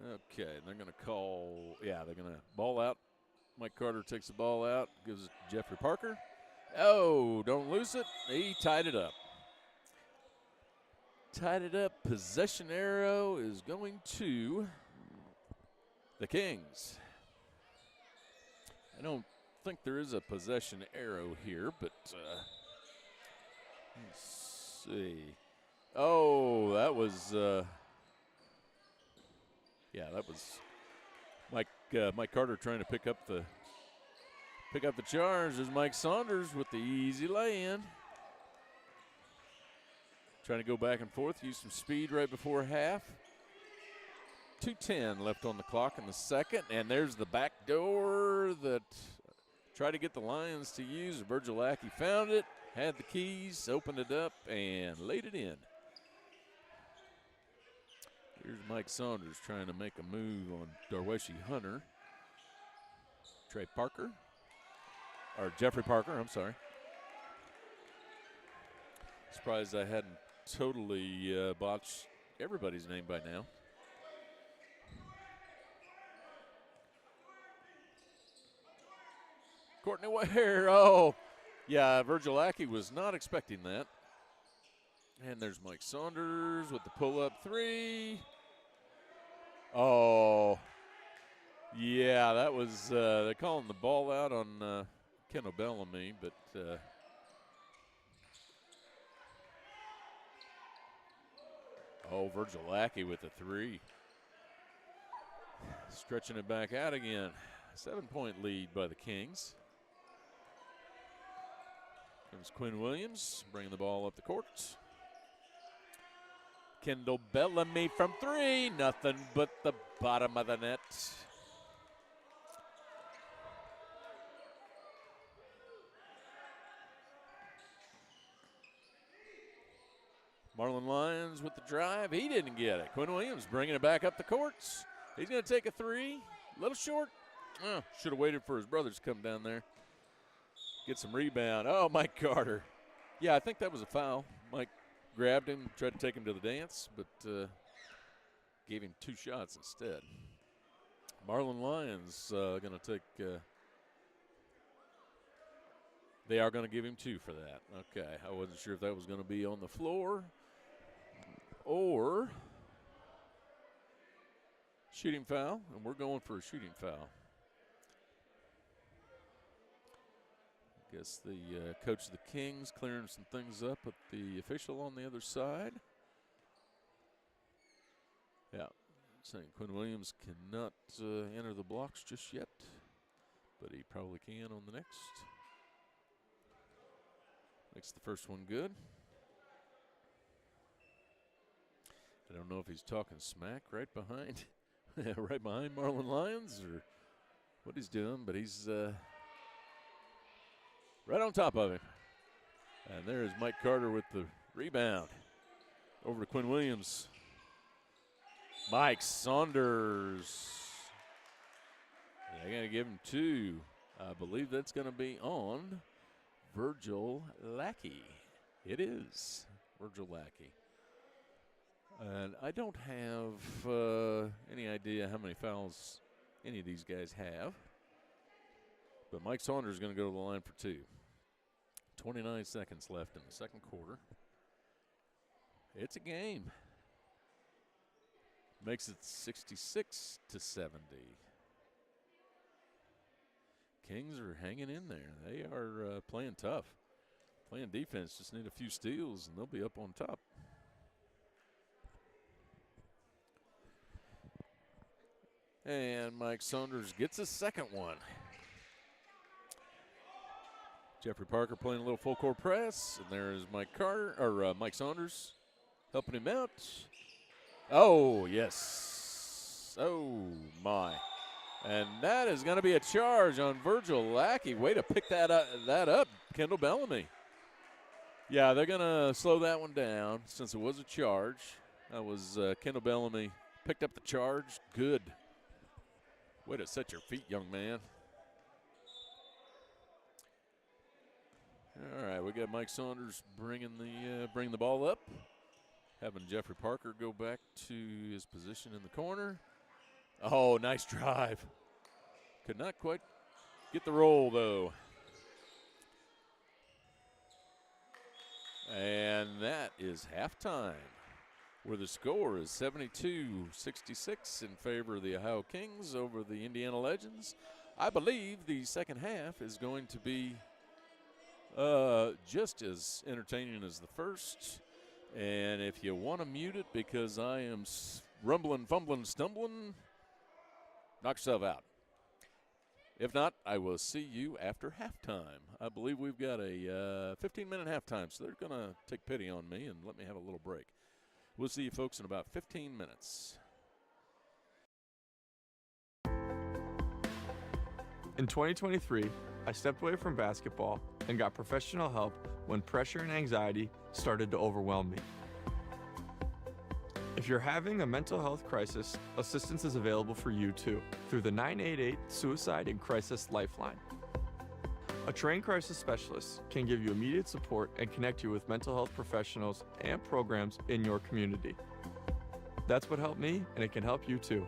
Okay, they're going to call, they're going to ball out. Mike Carter takes the ball out, gives it to Jeffrey Parker. Oh, don't lose it. He tied it up. Possession arrow is going to the Kings. I don't think there is a possession arrow here, but let's see. Oh, that was that was Mike Carter trying to pick up the charge. There's Mike Saunders with the easy lay-in. Trying to go back and forth, use some speed right before half. 2:10 left on the clock in the second, and there's the back door that tried to get the Lions to use. Virgil Lackey found it, had the keys, opened it up, and laid it in. Here's Mike Saunders trying to make a move on Darweshi Hunter. Jeffrey Parker, I'm sorry. Surprised I hadn't totally botched everybody's name by now. Courtney Ware, Virgil Lackey was not expecting that. And there's Mike Saunders with the pull-up 3. Oh, yeah, that was, they're calling the ball out on Kendall Bellamy, but Virgil Lackey with the 3. Stretching it back out again. 7-point lead by the Kings. Comes Quinn Williams, bringing the ball up the court. Kendall Bellamy from 3, nothing but the bottom of the net. Marlon Lyons with the drive. He didn't get it. Quinn Williams bringing it back up the courts. He's going to take a 3. A little short. Should have waited for his brothers to come down there. Get some rebound. Oh, Mike Carter. Yeah, I think that was a foul. Mike grabbed him, tried to take him to the dance, but gave him 2 shots instead. Marlon Lyons going to take they are going to give him 2 for that. Okay, I wasn't sure if that was going to be on the floor or shooting foul, and we're going for a shooting foul. I guess the coach of the Kings clearing some things up with the official on the other side. Yeah, saying Quinn Williams cannot enter the blocks just yet, but he probably can on the next. Makes the first one good. I don't know if he's talking smack right behind Marlon Lyons or what he's doing, but he's right on top of him. And there's Mike Carter with the rebound. Over to Quinn Williams. Mike Saunders. They're going to give him 2. I believe that's going to be on Virgil Lackey. It is Virgil Lackey. And I don't have any idea how many fouls any of these guys have. But Mike Saunders is going to go to the line for 2. 29 seconds left in the second quarter. It's a game. Makes it 66-70. Kings are hanging in there. They are playing tough. Playing defense, just need a few steals, and they'll be up on top. And Mike Saunders gets a second one. Jeffrey Parker playing a little full court press, and there's Mike Saunders helping him out. Oh, yes. Oh, my. And that is going to be a charge on Virgil Lackey. Way to pick that up, Kendall Bellamy. Yeah, they're going to slow that one down since it was a charge. That was Kendall Bellamy picked up the charge. Good. Way to set your feet, young man. All right, we got Mike Saunders bringing the ball up, having Jeffrey Parker go back to his position in the corner. Oh, nice drive. Could not quite get the roll, though. And that is halftime, where the score is 72-66 in favor of the Ohio Kings over the Indiana Legends. I believe the second half is going to be just as entertaining as the first. And if you want to mute it because I am rumbling, fumbling, stumbling, knock yourself out. If not, I will see you after halftime. I believe we've got a 15-minute halftime, so they're going to take pity on me and let me have a little break. We'll see you folks in about 15 minutes. In 2023, I stepped away from basketball and got professional help when pressure and anxiety started to overwhelm me. If you're having a mental health crisis, assistance is available for you too through the 988 Suicide and Crisis Lifeline. A trained crisis specialist can give you immediate support and connect you with mental health professionals and programs in your community. That's what helped me, and it can help you too.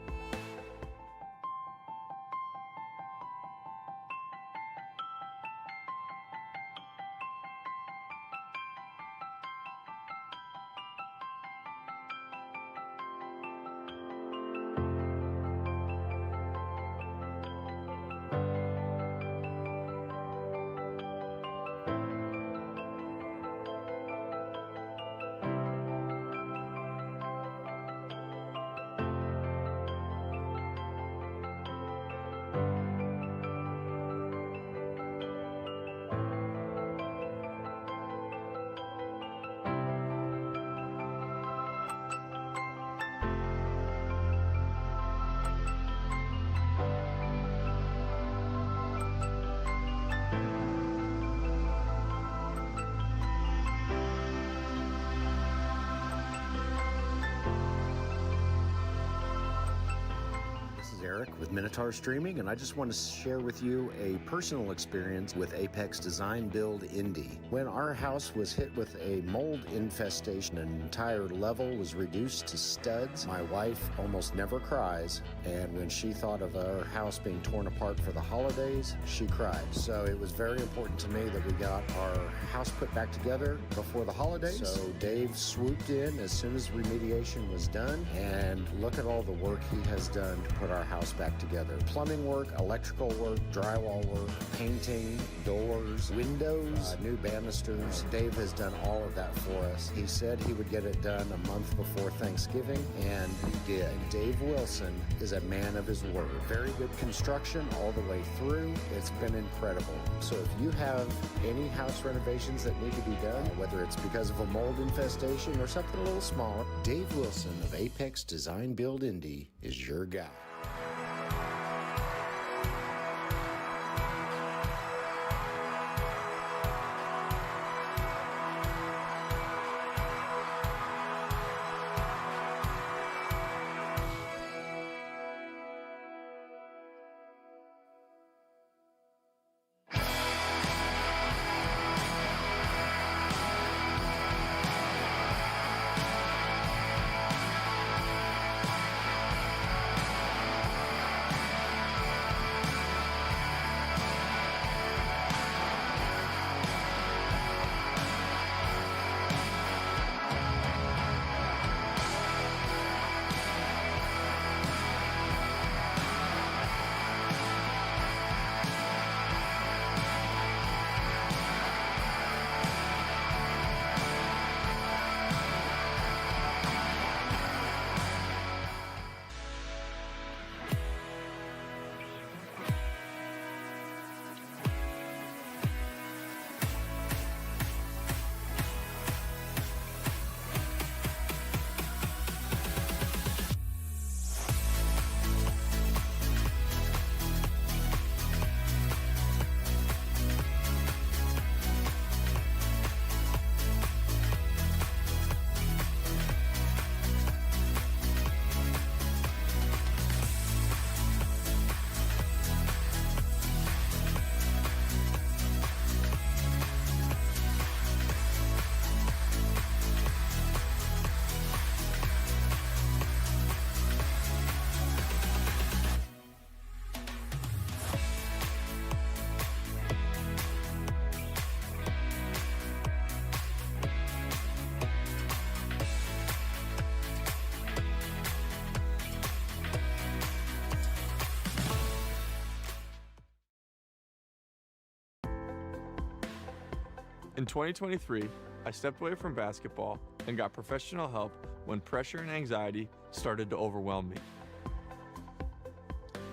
With Minotaur Streaming, and I just want to share with you a personal experience with Apex Design Build Indy. When our house was hit with a mold infestation, an entire level was reduced to studs. My wife almost never cries, and when she thought of our house being torn apart for the holidays, she cried. So it was very important to me that we got our house put back together before the holidays. So Dave swooped in as soon as remediation was done, and look at all the work he has done to put our house back together. Plumbing work, electrical work, drywall work, painting, doors, windows, new banisters. Dave has done all of that for us. He said he would get it done a month before Thanksgiving, and he did. Dave Wilson is a man of his word. Very good construction all the way through. It's been incredible. So if you have any house renovations that need to be done, whether it's because of a mold infestation or something a little smaller, Dave Wilson of Apex Design Build Indy is your guy. In 2023, I stepped away from basketball and got professional help when pressure and anxiety started to overwhelm me.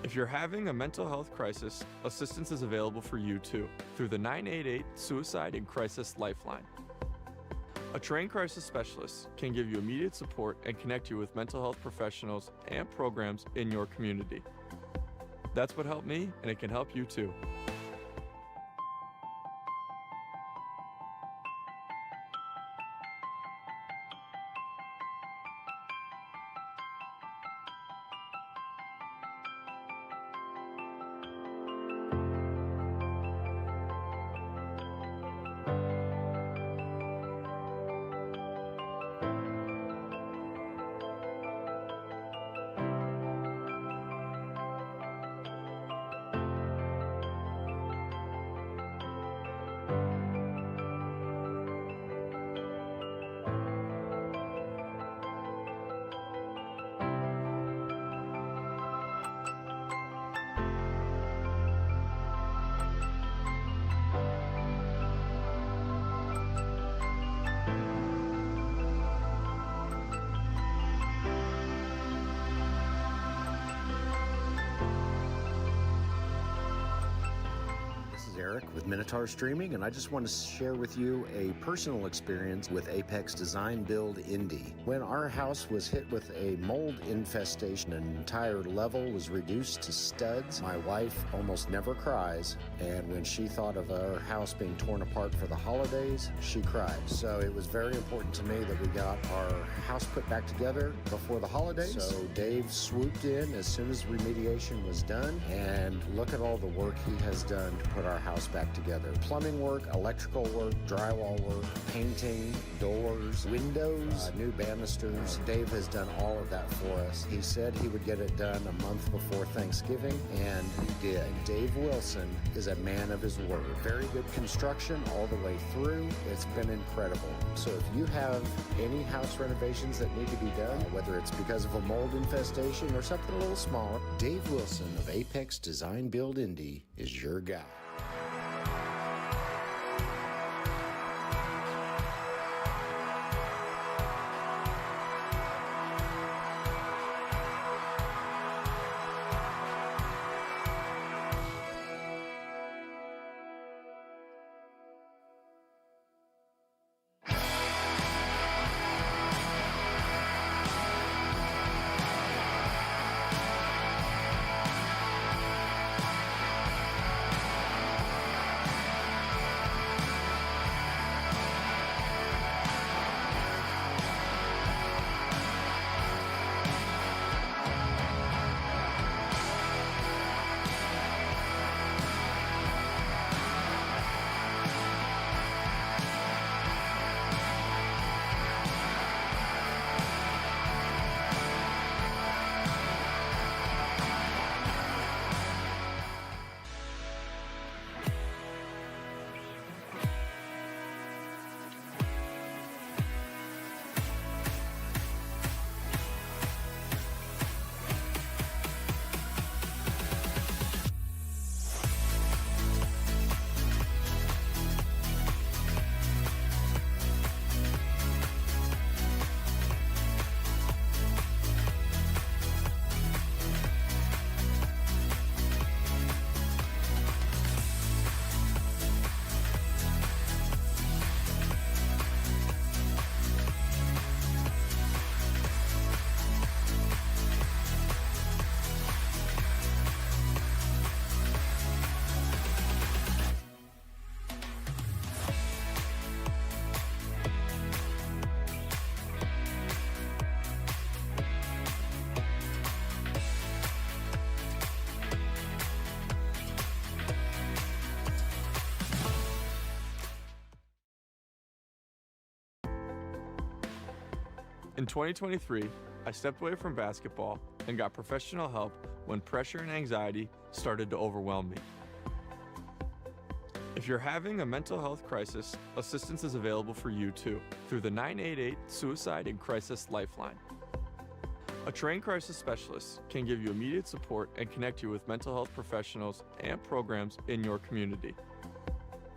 If you're having a mental health crisis, assistance is available for you too through the 988 Suicide and Crisis Lifeline. A trained crisis specialist can give you immediate support and connect you with mental health professionals and programs in your community. That's what helped me, and it can help you too. Eric with Minotaur Streaming, and I just want to share with you a personal experience with Apex Design Build Indy. When our house was hit with a mold infestation, an entire level was reduced to studs. My wife almost never cries, and when she thought of our house being torn apart for the holidays, she cried. So it was very important to me that we got our house put back together before the holidays. So Dave swooped in as soon as remediation was done, and look at all the work he has done to put our house back together. Plumbing work, electrical work, drywall work, painting, doors, windows, new banisters. Dave has done all of that for us. He said he would get it done a month before Thanksgiving, and he did. Dave Wilson is a man of his word. Very good construction all the way through. It's been incredible. So if you have any house renovations that need to be done, whether it's because of a mold infestation or something a little smaller, Dave Wilson of Apex Design Build Indy is your guy. In 2023, I stepped away from basketball and got professional help when pressure and anxiety started to overwhelm me. If you're having a mental health crisis, assistance is available for you too through the 988 Suicide and Crisis Lifeline. A trained crisis specialist can give you immediate support and connect you with mental health professionals and programs in your community.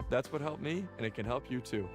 That's what helped me, and it can help you too.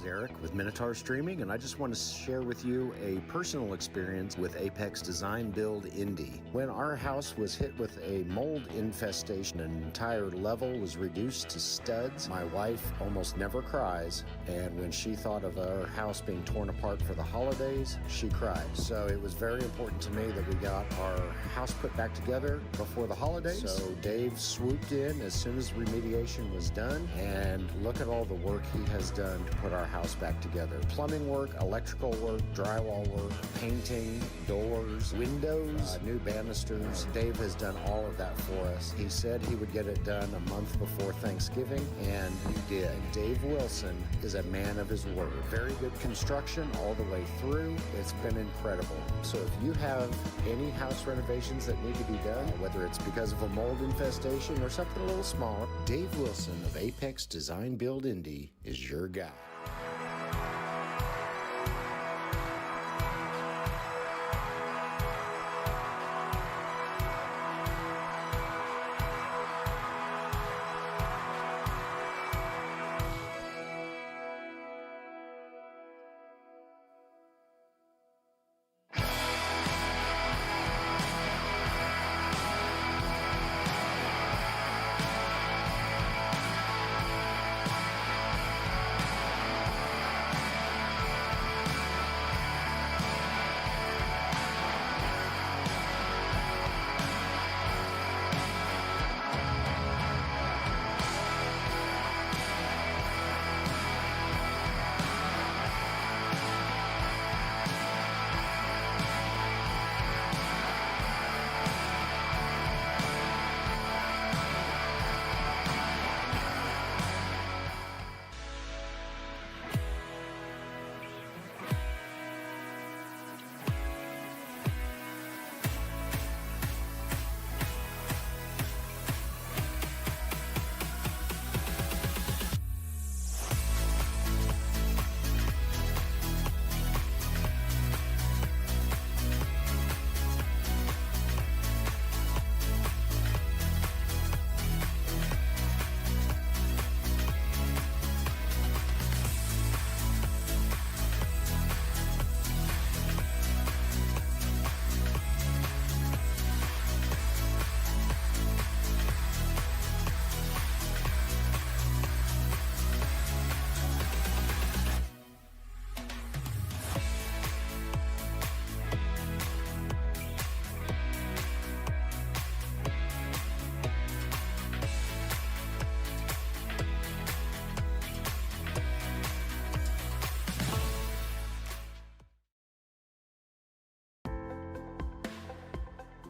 Eric with Minotaur Streaming, and I just want to share with you a personal experience with Apex Design Build Indie. When our house was hit with a mold infestation, an entire level was reduced to studs. My wife almost never cries, and when she thought of our house being torn apart for the holidays, she cried. So it was very important to me that we got our house put back together before the holidays. So Dave swooped in as soon as remediation was done, and look at all the work he has done to put our house back together. Plumbing work, electrical work, drywall work, painting, doors, windows, new banisters. Dave has done all of that for us. He said he would get it done a month before Thanksgiving, and he did. Dave Wilson is a man of his word. Very good construction all the way through. It's been incredible. So if you have any house renovations that need to be done, whether it's because of a mold infestation or something a little smaller, Dave Wilson of Apex Design Build Indie is your guy.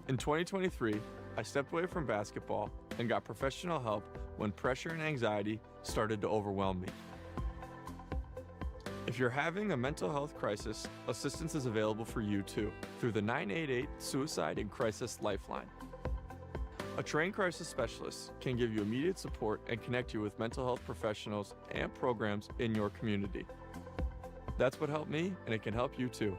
In 2023, I stepped away from basketball and got professional help when pressure and anxiety started to overwhelm me. If you're having a mental health crisis, assistance is available for you too through the 988 Suicide and Crisis Lifeline. A trained crisis specialist can give you immediate support and connect you with mental health professionals and programs in your community. That's what helped me, and it can help you too.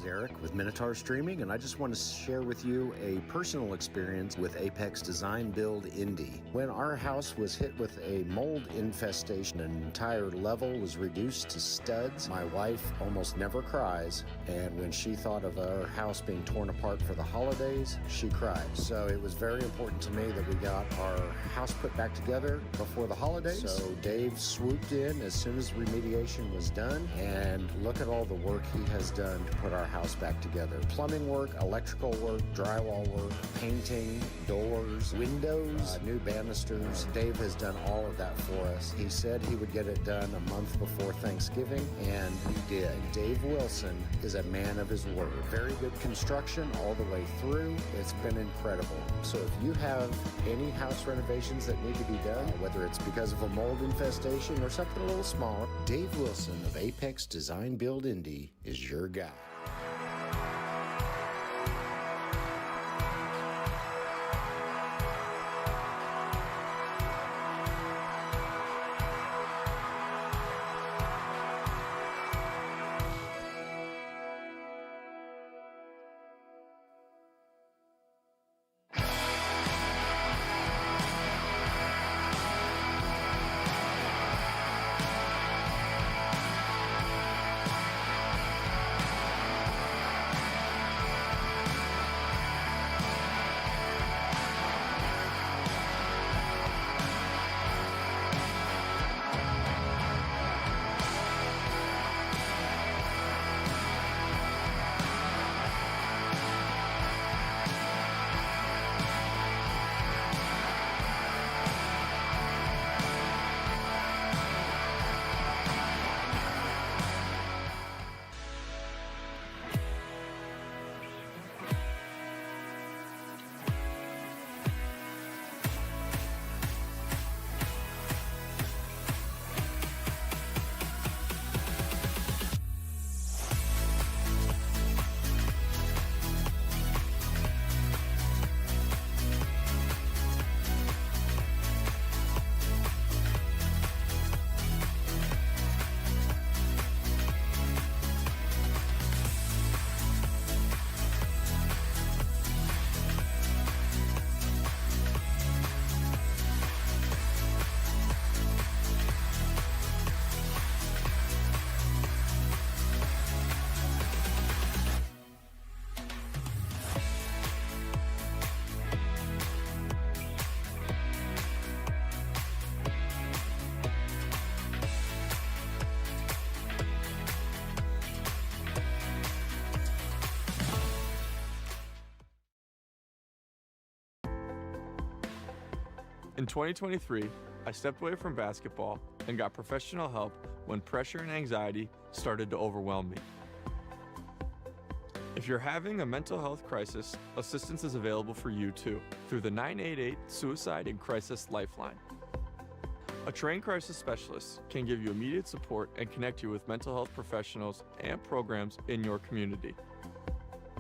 is Eric with Minotaur Streaming, and I just want to share with you a personal experience with Apex Design Build Indie. When our house was hit with a mold infestation, an entire level was reduced to studs. My wife almost never cries, and when she thought of our house being torn apart for the holidays, she cried. So it was very important to me that we got our house put back together before the holidays. So Dave swooped in as soon as remediation was done, and look at all the work he has done to put our house back together. Plumbing work, electrical work, drywall work, painting, doors, windows, new banisters. Dave has done all of that for us. He said he would get it done a month before Thanksgiving, and he did. Dave Wilson is a man of his word. Very good construction all the way through. It's been incredible. So if you have any house renovations that need to be done, whether it's because of a mold infestation or something a little smaller, Dave Wilson of Apex Design Build Indie is your guy. In 2023, I stepped away from basketball and got professional help when pressure and anxiety started to overwhelm me. If you're having a mental health crisis, assistance is available for you too through the 988 Suicide and Crisis Lifeline. A trained crisis specialist can give you immediate support and connect you with mental health professionals and programs in your community.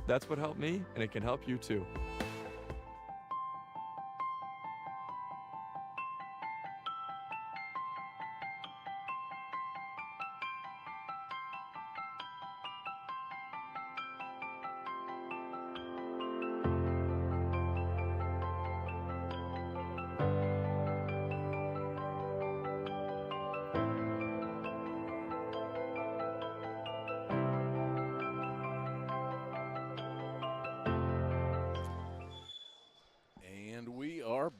That's what helped me, and it can help you too.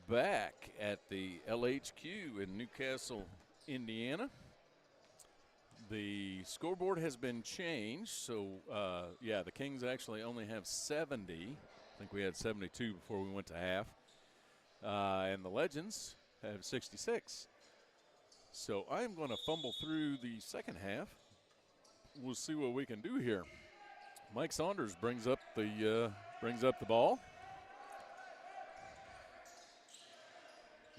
Back at the LHQ in Newcastle, Indiana. The scoreboard has been changed, so the Kings actually only have 70. I think we had 72 before we went to half. And the Legends have 66. So I am going to fumble through the second half. We'll see what we can do here. Mike Saunders brings up the ball.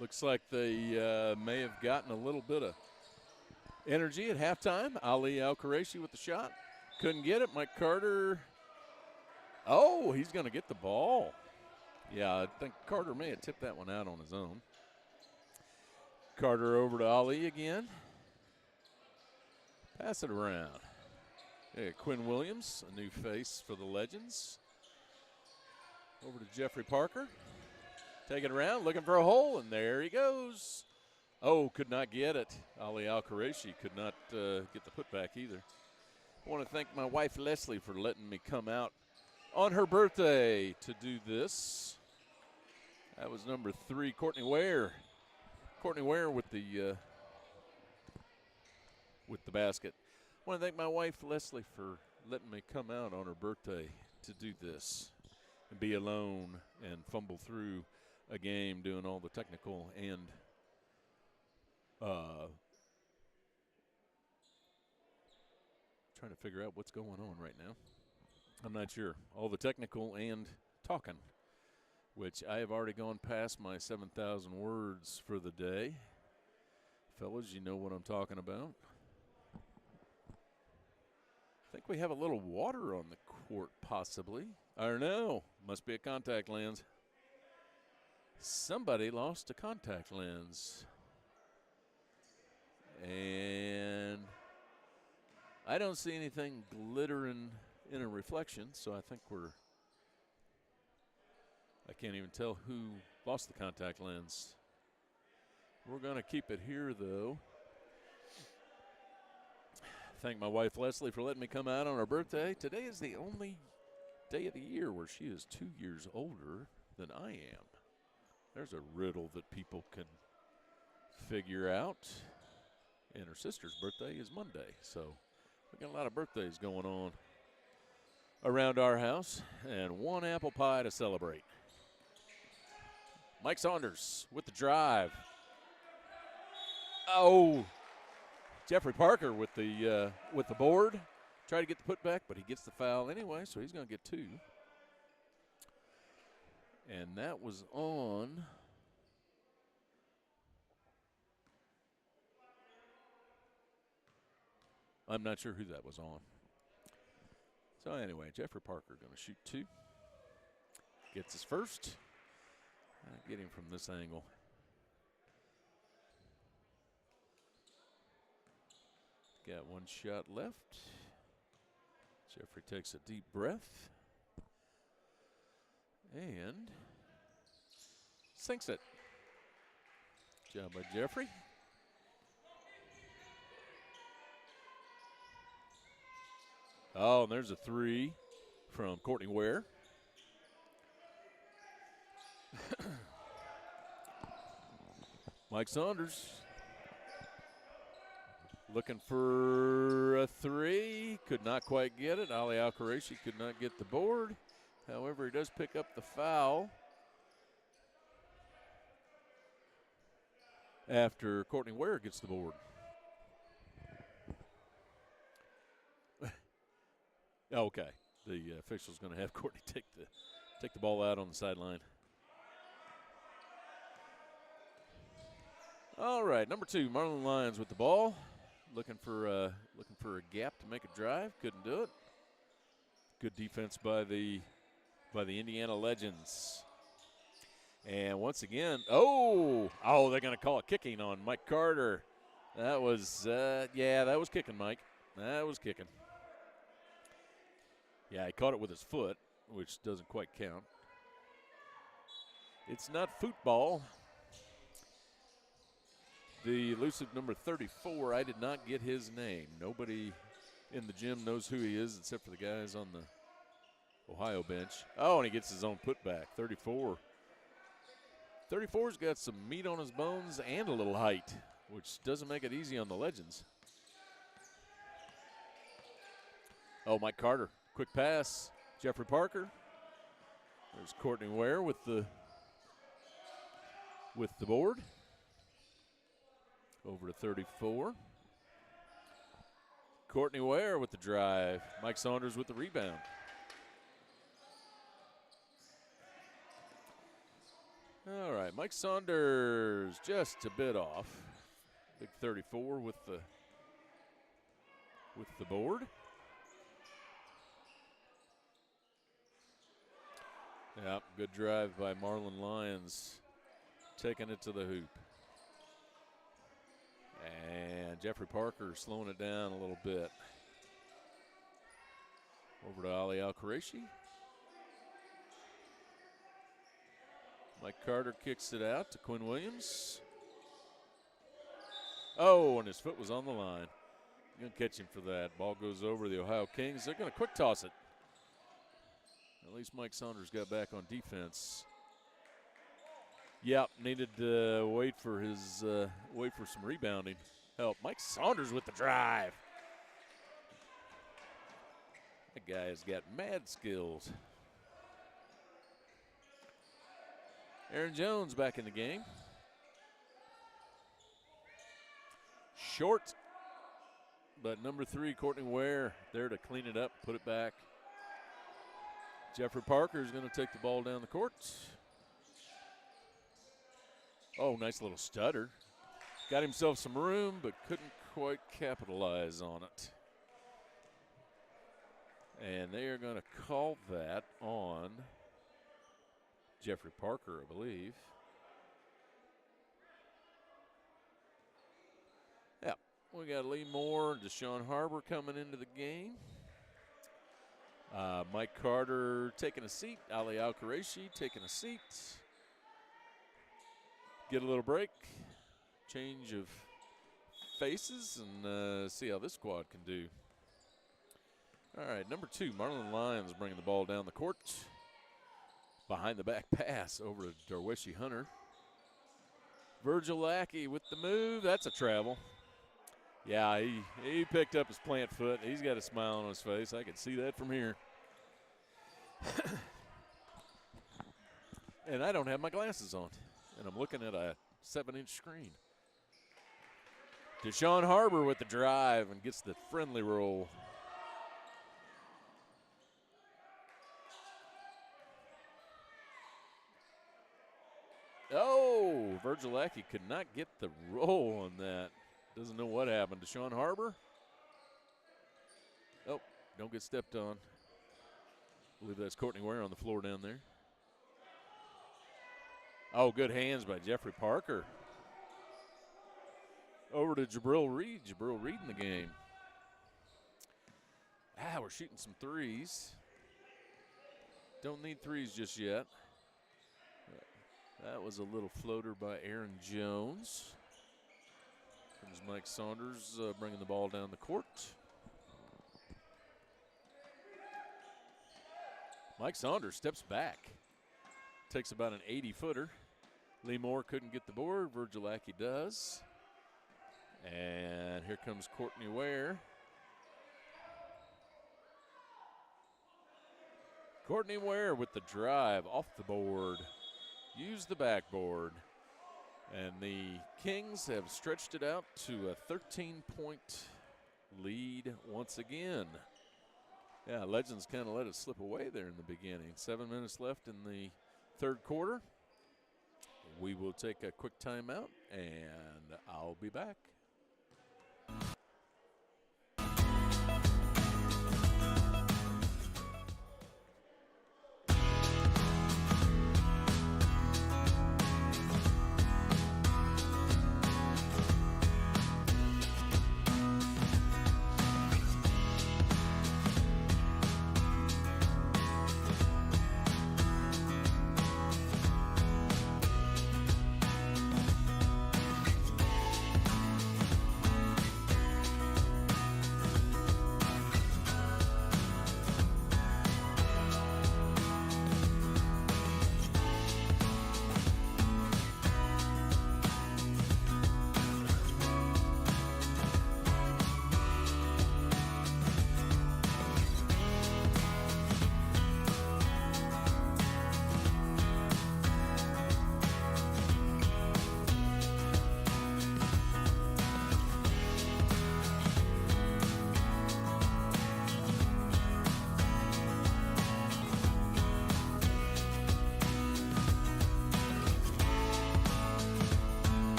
Looks like they may have gotten a little bit of energy at halftime. Ali Al-Qureshi with the shot. Couldn't get it. Mike Carter. Oh, he's going to get the ball. Yeah, I think Carter may have tipped that one out on his own. Carter over to Ali again. Pass it around. Yeah, Quinn Williams, a new face for the Legends. Over to Jeffrey Parker. Taking it around, looking for a hole, and there he goes. Oh, could not get it. Ali Al-Qureshi could not get the putback either. I want to thank my wife, Leslie, for letting me come out on her birthday to do this. That was number 3, Courtney Ware. Courtney Ware with the basket. I want to thank my wife, Leslie, for letting me come out on her birthday to do this and be alone and fumble through a game doing all the technical and trying to figure out what's going on right now. I'm not sure. All the technical and talking, which I have already gone past my 7,000 words for the day. Fellas, you know what I'm talking about. I think we have a little water on the court, possibly. I don't know. Must be a contact lens. Somebody lost a contact lens. And I don't see anything glittering in a reflection, so I think I can't even tell who lost the contact lens. We're going to keep it here, though. Thank my wife, Leslie, for letting me come out on her birthday. Today is the only day of the year where she is 2 years older than I am. There's a riddle that people can figure out. And her sister's birthday is Monday, so we got a lot of birthdays going on around our house, and one apple pie to celebrate. Mike Saunders with the drive. Oh, Jeffrey Parker with the board. Try to get the putback, but he gets the foul anyway, so he's going to get 2. And that was on. I'm not sure who that was on. So anyway, Jeffrey Parker going to shoot 2. Gets his first. Get him from this angle. Got one shot left. Jeffrey takes a deep breath. And sinks it. Good job by Jeffrey. Oh, and there's a 3 from Courtney Ware. Mike Saunders looking for a 3. Could not quite get it. Ali Al-Qureshi could not get the board. However, he does pick up the foul after Courtney Ware gets the board. Okay, the official's going to have Courtney take the ball out on the sideline. All right, number 2, Marlon Lyons with the ball, looking for a gap to make a drive. Couldn't do it. Good defense by the Indiana Legends. And once again, they're going to call a kicking on Mike Carter. That was that was kicking, Mike. That was kicking. Yeah, he caught it with his foot, which doesn't quite count. It's not football. The elusive number 34, I did not get his name. Nobody in the gym knows who he is except for the guys on the Ohio bench. Oh, and he gets his own putback, 34. 34's got some meat on his bones and a little height, which doesn't make it easy on the Legends. Oh, Mike Carter. Quick pass, Jeffrey Parker. There's Courtney Ware with the board. Over to 34. Courtney Ware with the drive. Mike Saunders with the rebound. All right, Mike Saunders just a bit off. Big 34 with the board. Yep, good drive by Marlon Lyons, taking it to the hoop. And Jeffrey Parker slowing it down a little bit. Over to Ali Al-Qureshi. Mike Carter kicks it out to Quinn Williams. Oh, and his foot was on the line. Going to catch him for that. Ball goes over the Ohio Kings. They're going to quick toss it. At least Mike Saunders got back on defense. Yep, needed to wait for some rebounding help. Mike Saunders with the drive. That guy has got mad skills. Aaron Jones back in the game. Short, but number 3, Courtney Ware, there to clean it up, put it back. Jeffrey Parker is going to take the ball down the court. Oh, nice little stutter. Got himself some room, but couldn't quite capitalize on it. And they are going to call that on Jeffrey Parker, I believe. Yeah, we got Lee Moore and Deshaun Harbor coming into the game. Mike Carter taking a seat. Ali Al-Qureshi taking a seat. Get a little break. Change of faces and see how this squad can do. All right, number 2, Marlon Lyons bringing the ball down the court. Behind the back pass over to Darweshi Hunter. Virgil Lackey with the move. That's a travel. Yeah, he picked up his plant foot. He's got a smile on his face. I can see that from here. And I don't have my glasses on. And I'm looking at a 7-inch screen. Deshaun Harbor with the drive and gets the friendly roll. Oh, Virgil Lackey could not get the roll on that. Doesn't know what happened. Deshaun Harbor. Oh, don't get stepped on. I believe that's Courtney Ware on the floor down there. Oh, good hands by Jeffrey Parker. Over to Jabril Reed. Jabril Reed in the game. We're shooting some threes. Don't need threes just yet. That was a little floater by Aaron Jones. Comes Mike Saunders bringing the ball down the court. Mike Saunders steps back. Takes about an 80-footer. Lee Moore couldn't get the board. Virgil Lackey does. And here comes Courtney Ware. Courtney Ware with the drive off the board. Use the backboard. And the Kings have stretched it out to a 13-point lead once again. Yeah, Legends kind of let it slip away there in the beginning. 7 minutes left in the third quarter. We will take a quick timeout, and I'll be back.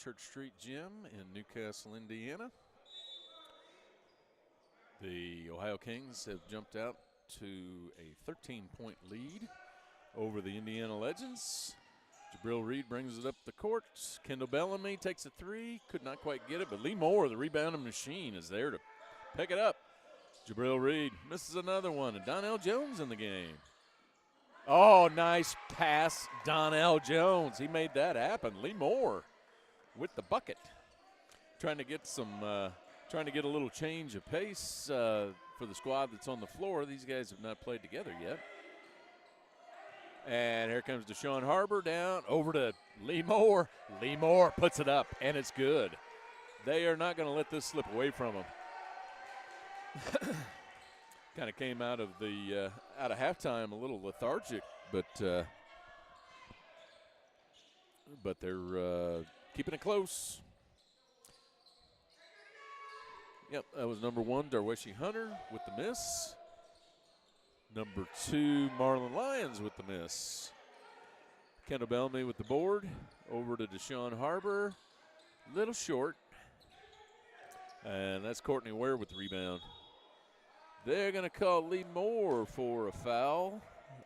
Church Street Gym in Newcastle, Indiana. The Ohio Kings have jumped out to a 13-point lead over the Indiana Legends. Jabril Reed brings it up the court. Kendall Bellamy takes a three. Could not quite get it, but Lee Moore, the rebounding machine, is there to pick it up. Jabril Reed misses another one, and Donnell Jones in the game. Oh, nice pass, Donnell Jones. He made that happen. Lee Moore with the bucket. Trying to get a little change of pace for the squad that's on the floor. These guys have not played together yet. And here comes Deshaun Harbor down over to Lee Moore. Lee Moore puts it up, and it's good. They are not going to let this slip away from them. Kind of came out of halftime a little lethargic, but they're keeping it close. Yep, that was number 1, Darweshi Hunter with the miss. Number 2, Marlon Lyons with the miss. Kendall Bellamy with the board. Over to Deshaun Harbor. Little short. And that's Courtney Ware with the rebound. They're going to call Lee Moore for a foul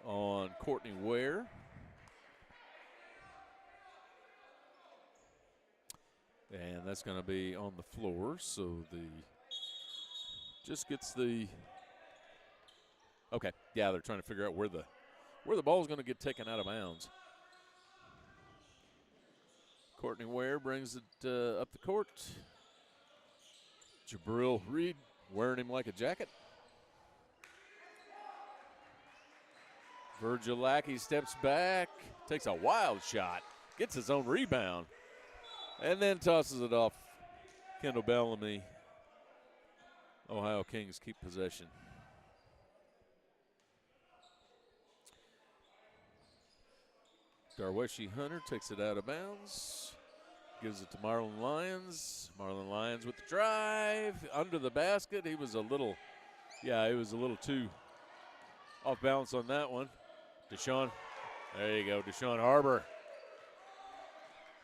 on Courtney Ware. And that's going to be on the floor. So just gets the. Okay, yeah, they're trying to figure out where the ball is going to get taken out of bounds. Courtney Ware brings it up the court. Jabril Reed wearing him like a jacket. Virgil Lackey steps back, takes a wild shot, gets his own rebound, and then tosses it off. Kendall Bellamy. Ohio Kings keep possession. Darweshi Hunter takes it out of bounds. Gives it to Marlon Lyons. Marlon Lyons with the drive. Under the basket. He was a little too off balance on that one. Deshaun. There you go. Deshaun Harbor.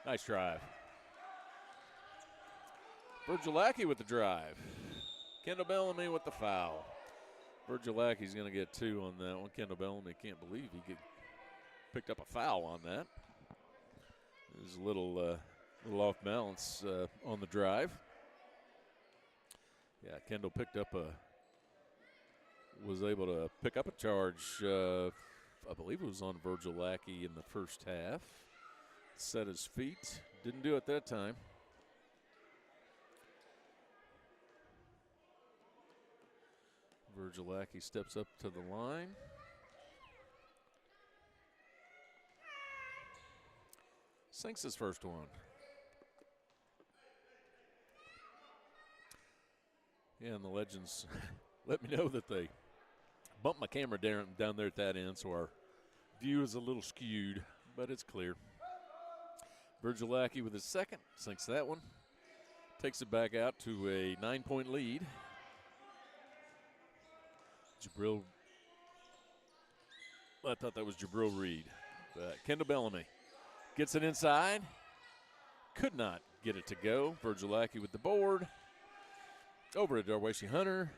Nice drive. Virgil Lackey with the drive. Kendall Bellamy with the foul. Virgil Lackey's going to get 2 on that one. Kendall Bellamy can't believe he picked up a foul on that. It was a little off balance on the drive. Yeah, Kendall was able to pick up a charge. I believe it was on Virgil Lackey in the first half. Set his feet. Didn't do it that time. Virgil Lackey steps up to the line. Sinks his first one. Yeah, and the Legends let me know that they bumped my camera down there at that end, so our view is a little skewed, but it's clear. Virgil Lackey with his second, sinks that one. Takes it back out to a 9-point lead. I thought that was Jabril Reed. But Kendall Bellamy gets it inside. Could not get it to go. Virgil Lackey with the board. Over to Darweshi Hunter.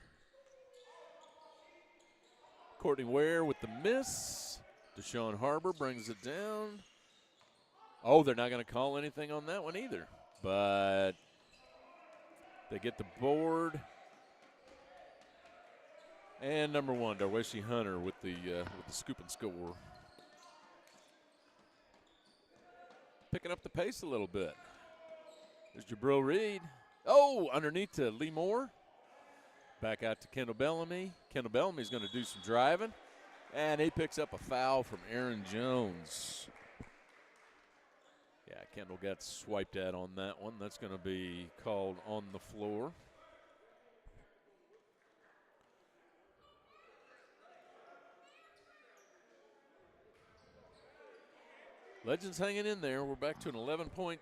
Courtney Ware with the miss. Deshaun Harbor brings it down. Oh, they're not going to call anything on that one either. But they get the board. And number 1, Darweshi Hunter with the scoop and score. Picking up the pace a little bit. There's Jabril Reed. Oh, underneath to Lee Moore. Back out to Kendall Bellamy. Kendall Bellamy's going to do some driving. And he picks up a foul from Aaron Jones. Yeah, Kendall got swiped at on that one. That's going to be called on the floor. Legends hanging in there. We're back to an 11-point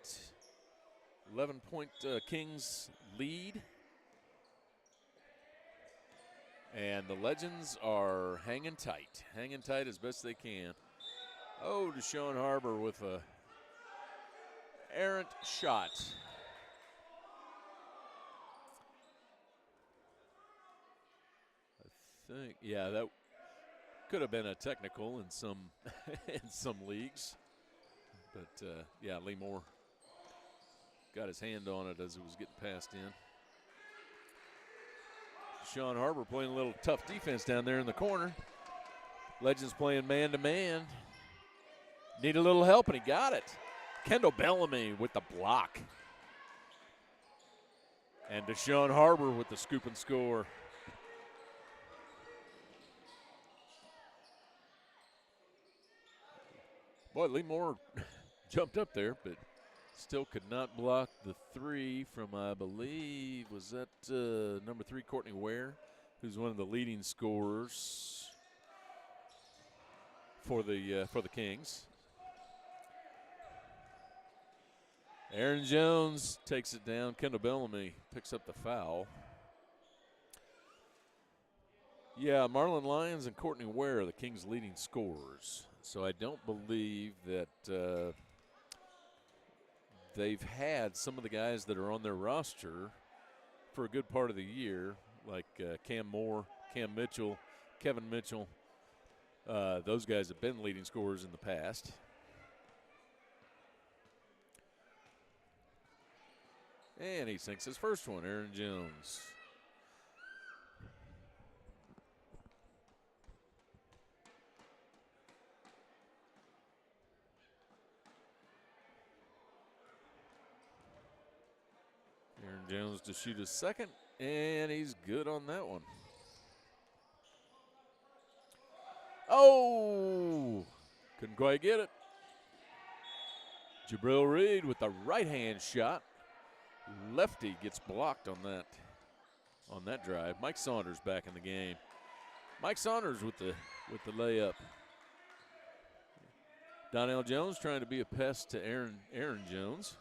Kings lead. And the Legends are hanging tight as best they can. Oh, Deshaun Harbor with a errant shot. I think, yeah, that could have been a technical in some in some leagues. But, yeah, Lee Moore got his hand on it as it was getting passed in. Sean Harbor playing a little tough defense down there in the corner. Legends playing man-to-man. Need a little help, and he got it. Kendall Bellamy with the block. And Deshaun Harbor with the scoop and score. Boy, Lee Moore jumped up there, but still could not block the three from, I believe, was that number 3, Courtney Ware, who's one of the leading scorers for the Kings. Aaron Jones takes it down. Kendall Bellamy picks up the foul. Yeah, Marlon Lyons and Courtney Ware are the Kings' leading scorers. So I don't believe that they've had some of the guys that are on their roster for a good part of the year, like Cam Moore, Cam Mitchell, Kevin Mitchell. Those guys have been leading scorers in the past. And he sinks his first one, Aaron Jones. Aaron Jones to shoot his second, and he's good on that one. Oh! Couldn't quite get it. Jabril Reed with the right-hand shot. Lefty gets blocked on that drive. Mike Saunders back in the game. Mike Saunders with the layup. Donnell Jones trying to be a pest to Aaron Jones.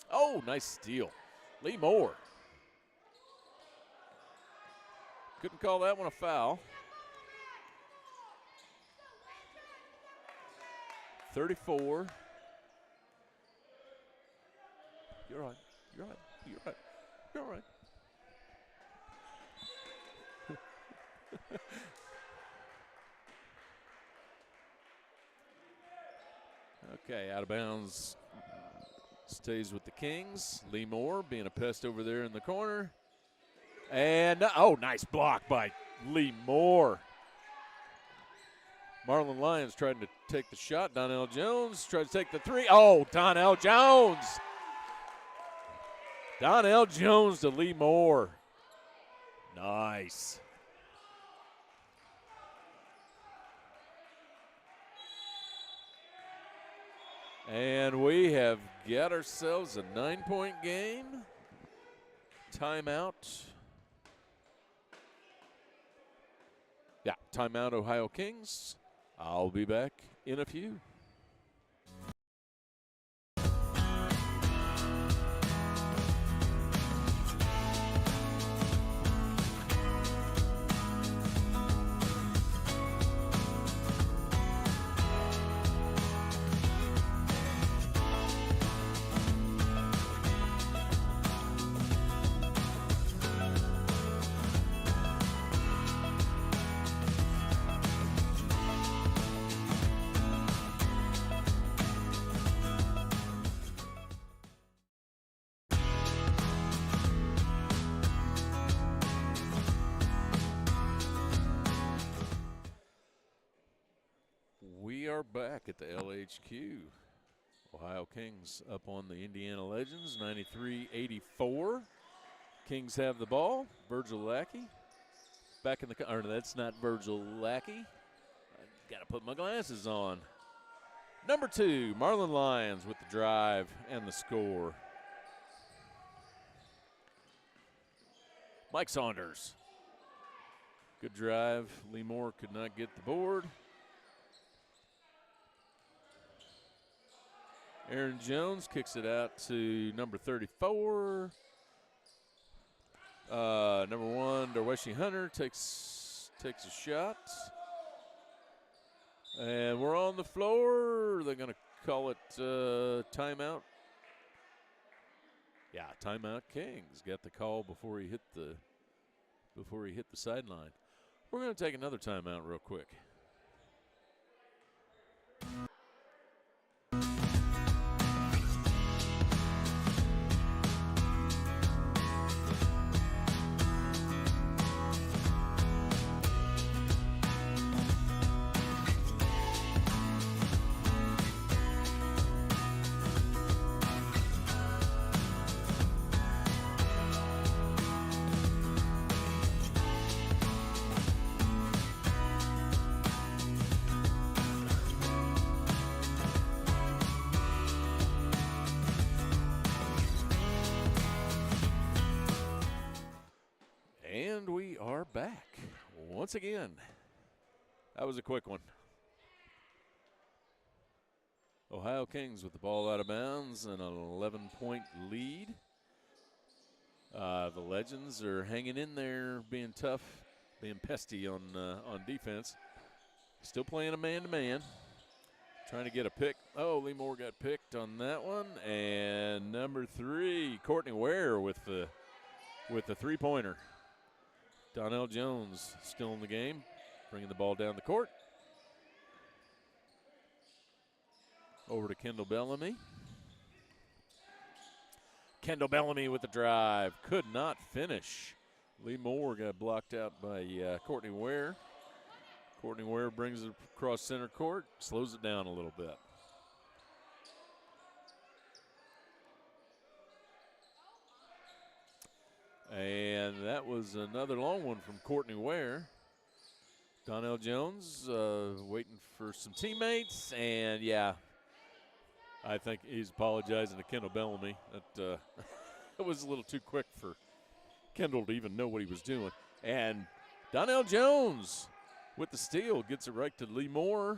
Oh, nice steal. Lee Moore. Couldn't call that one a foul. 34. You're right. You're right. You're right. You're right. Okay, out of bounds. Stays with the Kings. Lee Moore being a pest over there in the corner. And, oh, nice block by Lee Moore. Marlon Lyons tried to take the shot. Donnell Jones tried to take the three. Oh, Donnell Jones. Donnell Jones to Lee Moore. Nice. And we have got ourselves a 9-point game. Timeout. Yeah, timeout, Ohio Kings. I'll be back in a few. We are back at the LHQ. Ohio Kings up on the Indiana Legends, 93-84. Kings have the ball. Virgil Lackey back in the, or that's not Virgil Lackey. I gotta put my glasses on. Number 2, Marlon Lyons with the drive and the score. Mike Saunders. Good drive. Lee Moore could not get the board. Aaron Jones kicks it out to number 34. Number 1, Darweshi Hunter takes a shot. And we're on the floor. They're going to call it timeout. Yeah, timeout Kings. Got the call before he hit the sideline. We're going to take another timeout real quick. are back once again. That was a quick one. Ohio Kings with the ball out of bounds and an 11-point lead. The Legends are hanging in there, being tough, being pesty on defense. Still playing a man-to-man. Trying to get a pick. Oh, Lee Moore got picked on that one. And number 3, Courtney Ware with the three-pointer. Donnell Jones still in the game, bringing the ball down the court. Over to Kendall Bellamy. Kendall Bellamy with the drive. Could not finish. Lee Moore got blocked out by Courtney Ware. Courtney Ware brings it across center court, slows it down a little bit. And that was another long one from Courtney Ware. Donnell Jones waiting for some teammates, and yeah, I think he's apologizing to Kendall Bellamy. That it was a little too quick for Kendall to even know what he was doing. And Donnell Jones with the steal gets it right to Lee Moore.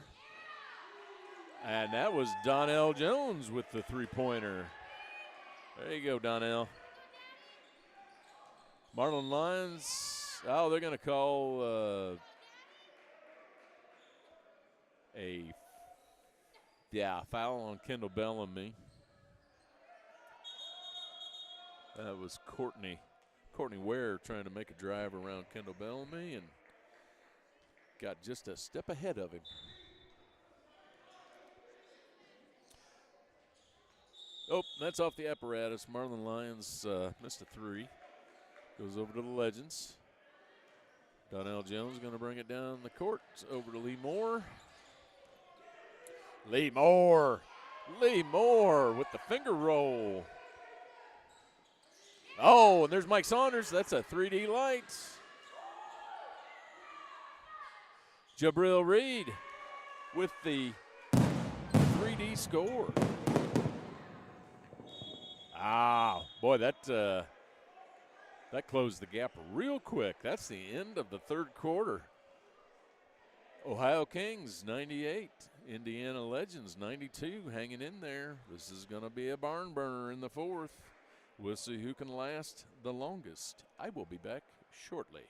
And that was Donnell Jones with the three-pointer. There you go, Donnell. Marlin Lions, oh, they're going to call foul on Kendall Bellamy. That was Courtney Ware trying to make a drive around Kendall Bellamy and got just a step ahead of him. Oh, that's off the apparatus. Marlin Lions missed a 3. Goes over to the Legends. Donnell Jones going to bring it down the court. Over to Lee Moore. Lee Moore with the finger roll. Oh, and there's Mike Saunders. That's a 3D light. Jabril Reed with the 3D score. Ah, boy, that closed the gap real quick. That's the end of the third quarter. Ohio Kings 98, Indiana Legends 92, hanging in there. This is going to be a barn burner in the fourth. We'll see who can last the longest. I will be back shortly.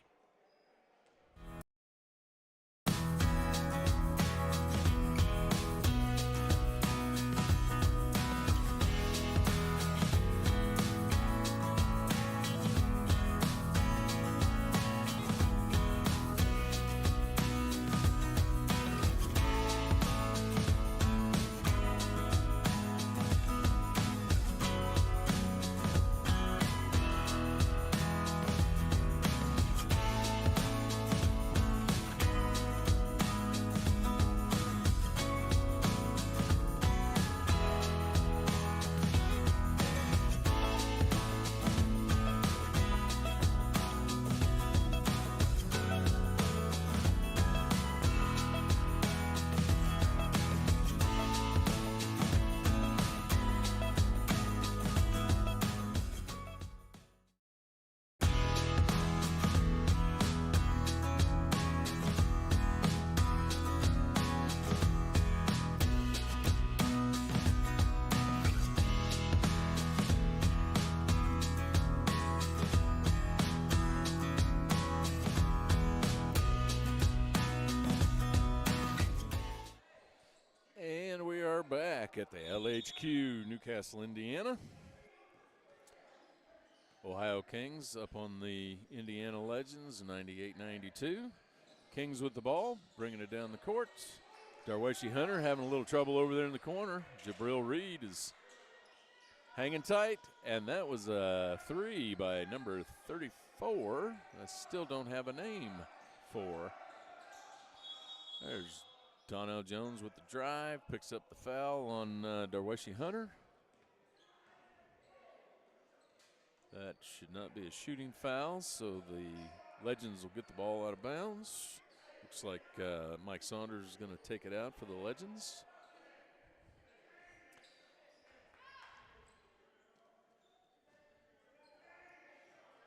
Back at the LHQ, Newcastle, Indiana. Ohio Kings up on the Indiana Legends, 98-92. Kings with the ball, bringing it down the court. Darweshi Hunter having a little trouble over there in the corner. Jabril Reed is hanging tight, and that was a 3 by number 34. I still don't have a name for. There's Donnell Jones with the drive, picks up the foul on Darweshi Hunter. That should not be a shooting foul, so the Legends will get the ball out of bounds. Looks like Mike Saunders is going to take it out for the Legends.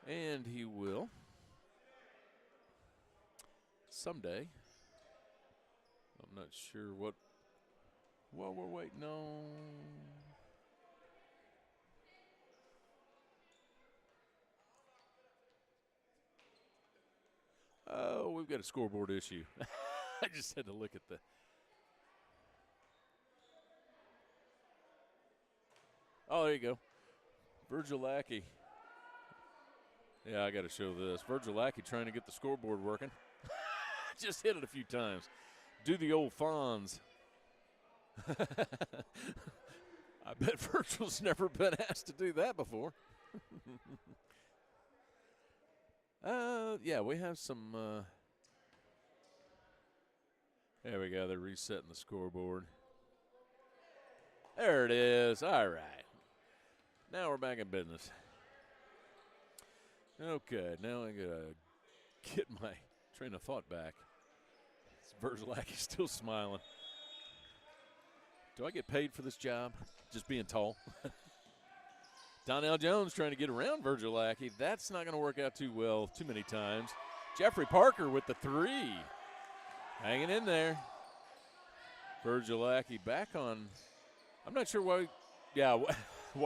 And he will. someday. I'm not sure what we're waiting on. Oh, we've got a scoreboard issue. I just had to look at the. Oh, there you go. Virgil Lackey. Yeah, I got to show this. Virgil Lackey trying to get the scoreboard working. Just hit it a few times. Do the old Fonz. I bet Virgil's never been asked to do that before. Yeah, we have some. There we go. They're resetting the scoreboard. There it is. All right. Now we're back in business. Okay, now I gotta get my train of thought back. Virgil Lackey's still smiling. Do I get paid for this job? Just being tall. Donnell Jones trying to get around Virgil Lackey. That's not going to work out too well too many times. Jeffrey Parker with the 3. Hanging in there. Virgil Lackey back on. I'm not sure why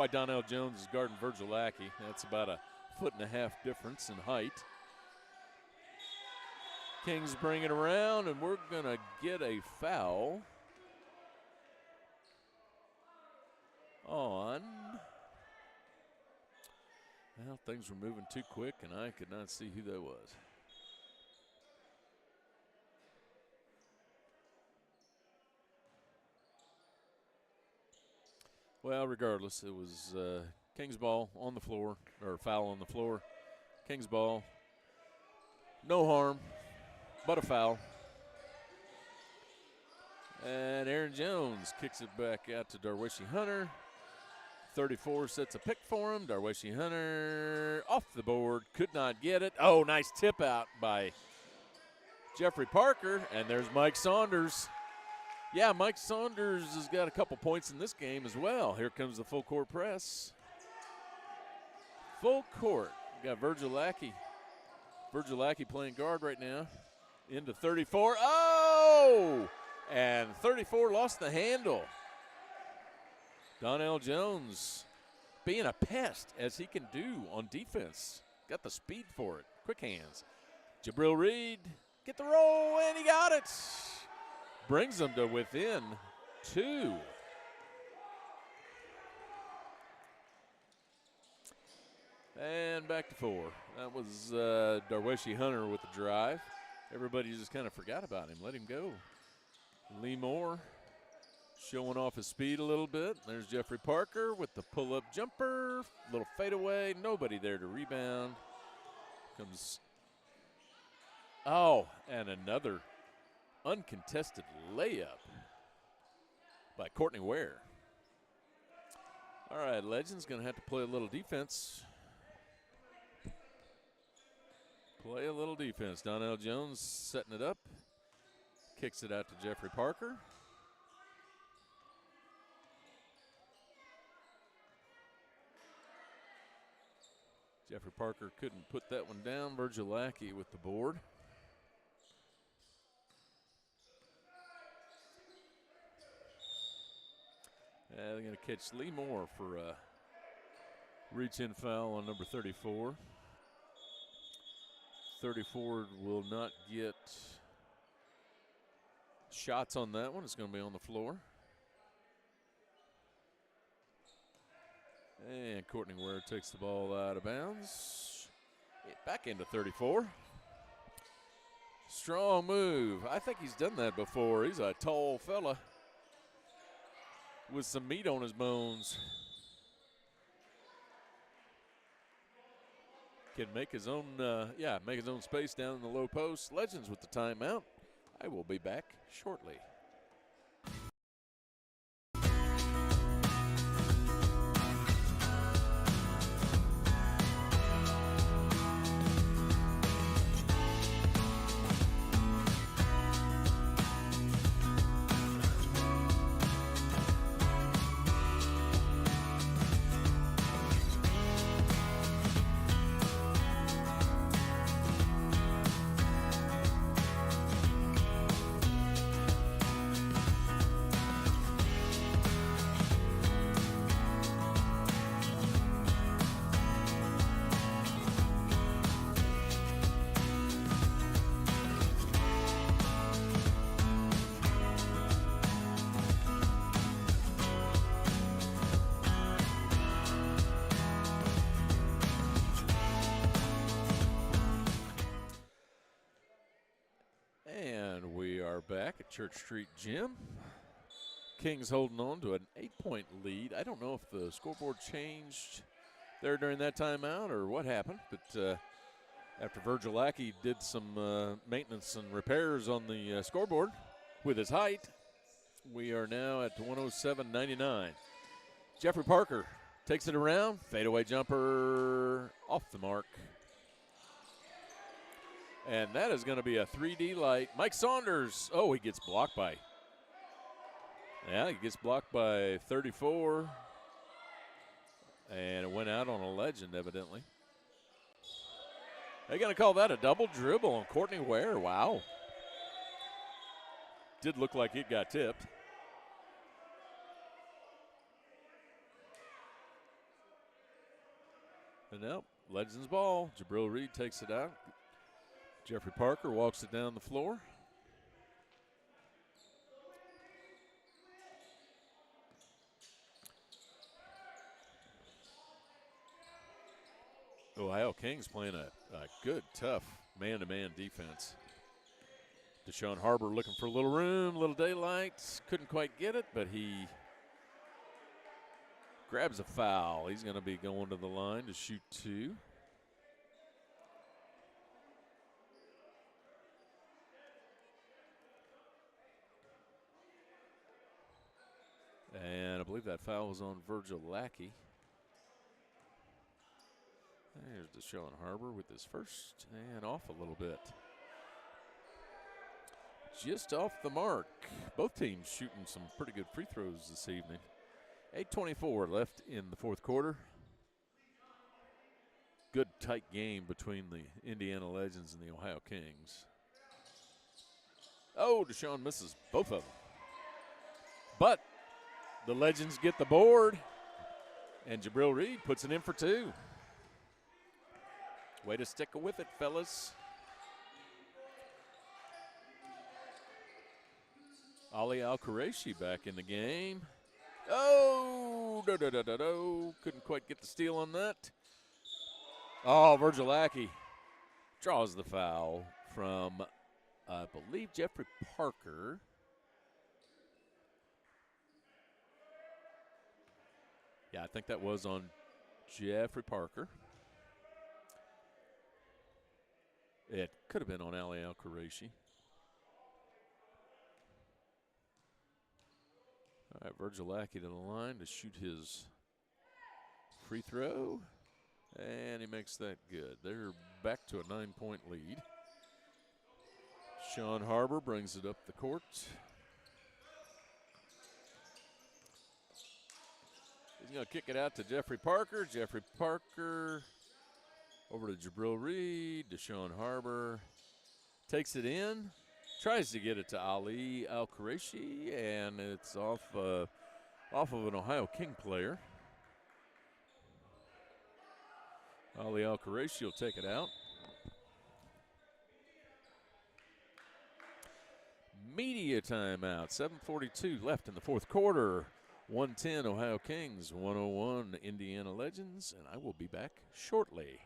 Donnell Jones is guarding Virgil Lackey. That's about a 1.5 foot difference in height. Kings bring it around, and we're going to get a foul on. Well, things were moving too quick, and I could not see who that was. Well, regardless, it was Kings ball on the floor, or foul on the floor. Kings ball. No harm, but a foul. And Aaron Jones kicks it back out to Darwishi Hunter. 34 sets a pick for him. Darwishi Hunter off the board, could not get it. Oh, nice tip out by Jeffrey Parker, and there's Mike Saunders. Yeah, Mike Saunders has got a couple points in this game as well. Here comes the full court press. Full court. We got Virgil Lackey. Virgil Lackey playing guard right now. Into 34. Oh! And 34 lost the handle. Donnell Jones being a pest, as he can do on defense. Got the speed for it. Quick hands. Jabril Reed, get the roll, and he got it. Brings them to within 2. And back to 4. That was Darwishi Hunter with the drive. Everybody just kind of forgot about him. Let him go. Lee Moore showing off his speed a little bit. There's Jeffrey Parker with the pull-up jumper. Little fadeaway. Nobody there to rebound. Comes. Oh, and another uncontested layup by Courtney Ware. All right, Legends going to have to play a little defense. Play a little defense. Donnell Jones setting it up. Kicks it out to Jeffrey Parker. Jeffrey Parker couldn't put that one down. Virgil Lackey with the board. They're going to catch Lee Moore for a reach-in foul on number 34. 34 will not get shots on that one. It's going to be on the floor. And Courtney Ware takes the ball out of bounds. Back into 34. Strong move. I think he's done that before. He's a tall fella with some meat on his bones. Can make his own, make his own space down in the low post. Legends with the timeout. I will be back shortly. back at Church Street Gym. Kings holding on to an 8-point lead. I don't know if the scoreboard changed there during that timeout or what happened, but after Virgil Lackey did some maintenance and repairs on the scoreboard with his height, we are now at 107.99. Jeffrey Parker takes it around. Fadeaway jumper off the mark. And that is going to be a 3D light. Mike Saunders. Oh, he gets blocked by. Yeah, he gets blocked by 34. And it went out on a legend, evidently. They're going to call that a double dribble on Courtney Ware. Wow. Did look like it got tipped. And now, Legends ball. Jabril Reed takes it out. Jeffrey Parker walks it down the floor. Ohio Kings playing a good, tough man-to-man defense. Deshaun Harbor looking for a little room, little daylight. Couldn't quite get it, but he grabs a foul. He's going to be going to the line to shoot 2. And I believe that foul was on Virgil Lackey. There's Deshaun Harbor with his first and off a little bit. Just off the mark. Both teams shooting some pretty good free throws this evening. 8:24 left in the fourth quarter. Good tight game between the Indiana Legends and the Ohio Kings. Oh, Deshaun misses both of them. But the Legends get the board, and Jabril Reed puts it in for 2. Way to stick with it, fellas. Ali Al-Qureshi back in the game. Oh, couldn't quite get the steal on that. Oh, Virgil Lackey draws the foul from, I believe, Jeffrey Parker. Yeah, I think that was on Jeffrey Parker. It could have been on Ali Al-Qureshi. All right, Virgil Lackey to the line to shoot his free throw. And he makes that good. They're back to a 9-point lead. Sean Harbor brings it up the court. He's going to kick it out to Jeffrey Parker. Jeffrey Parker over to Jabril Reed. Deshaun Harbor takes it in. Tries to get it to Ali Al-Qureshi, and it's off of an Ohio King player. Ali Al-Qureshi will take it out. Media timeout. 7:42 left in the fourth quarter. 110 Ohio Kings, 101 Indiana Legends, and I will be back shortly.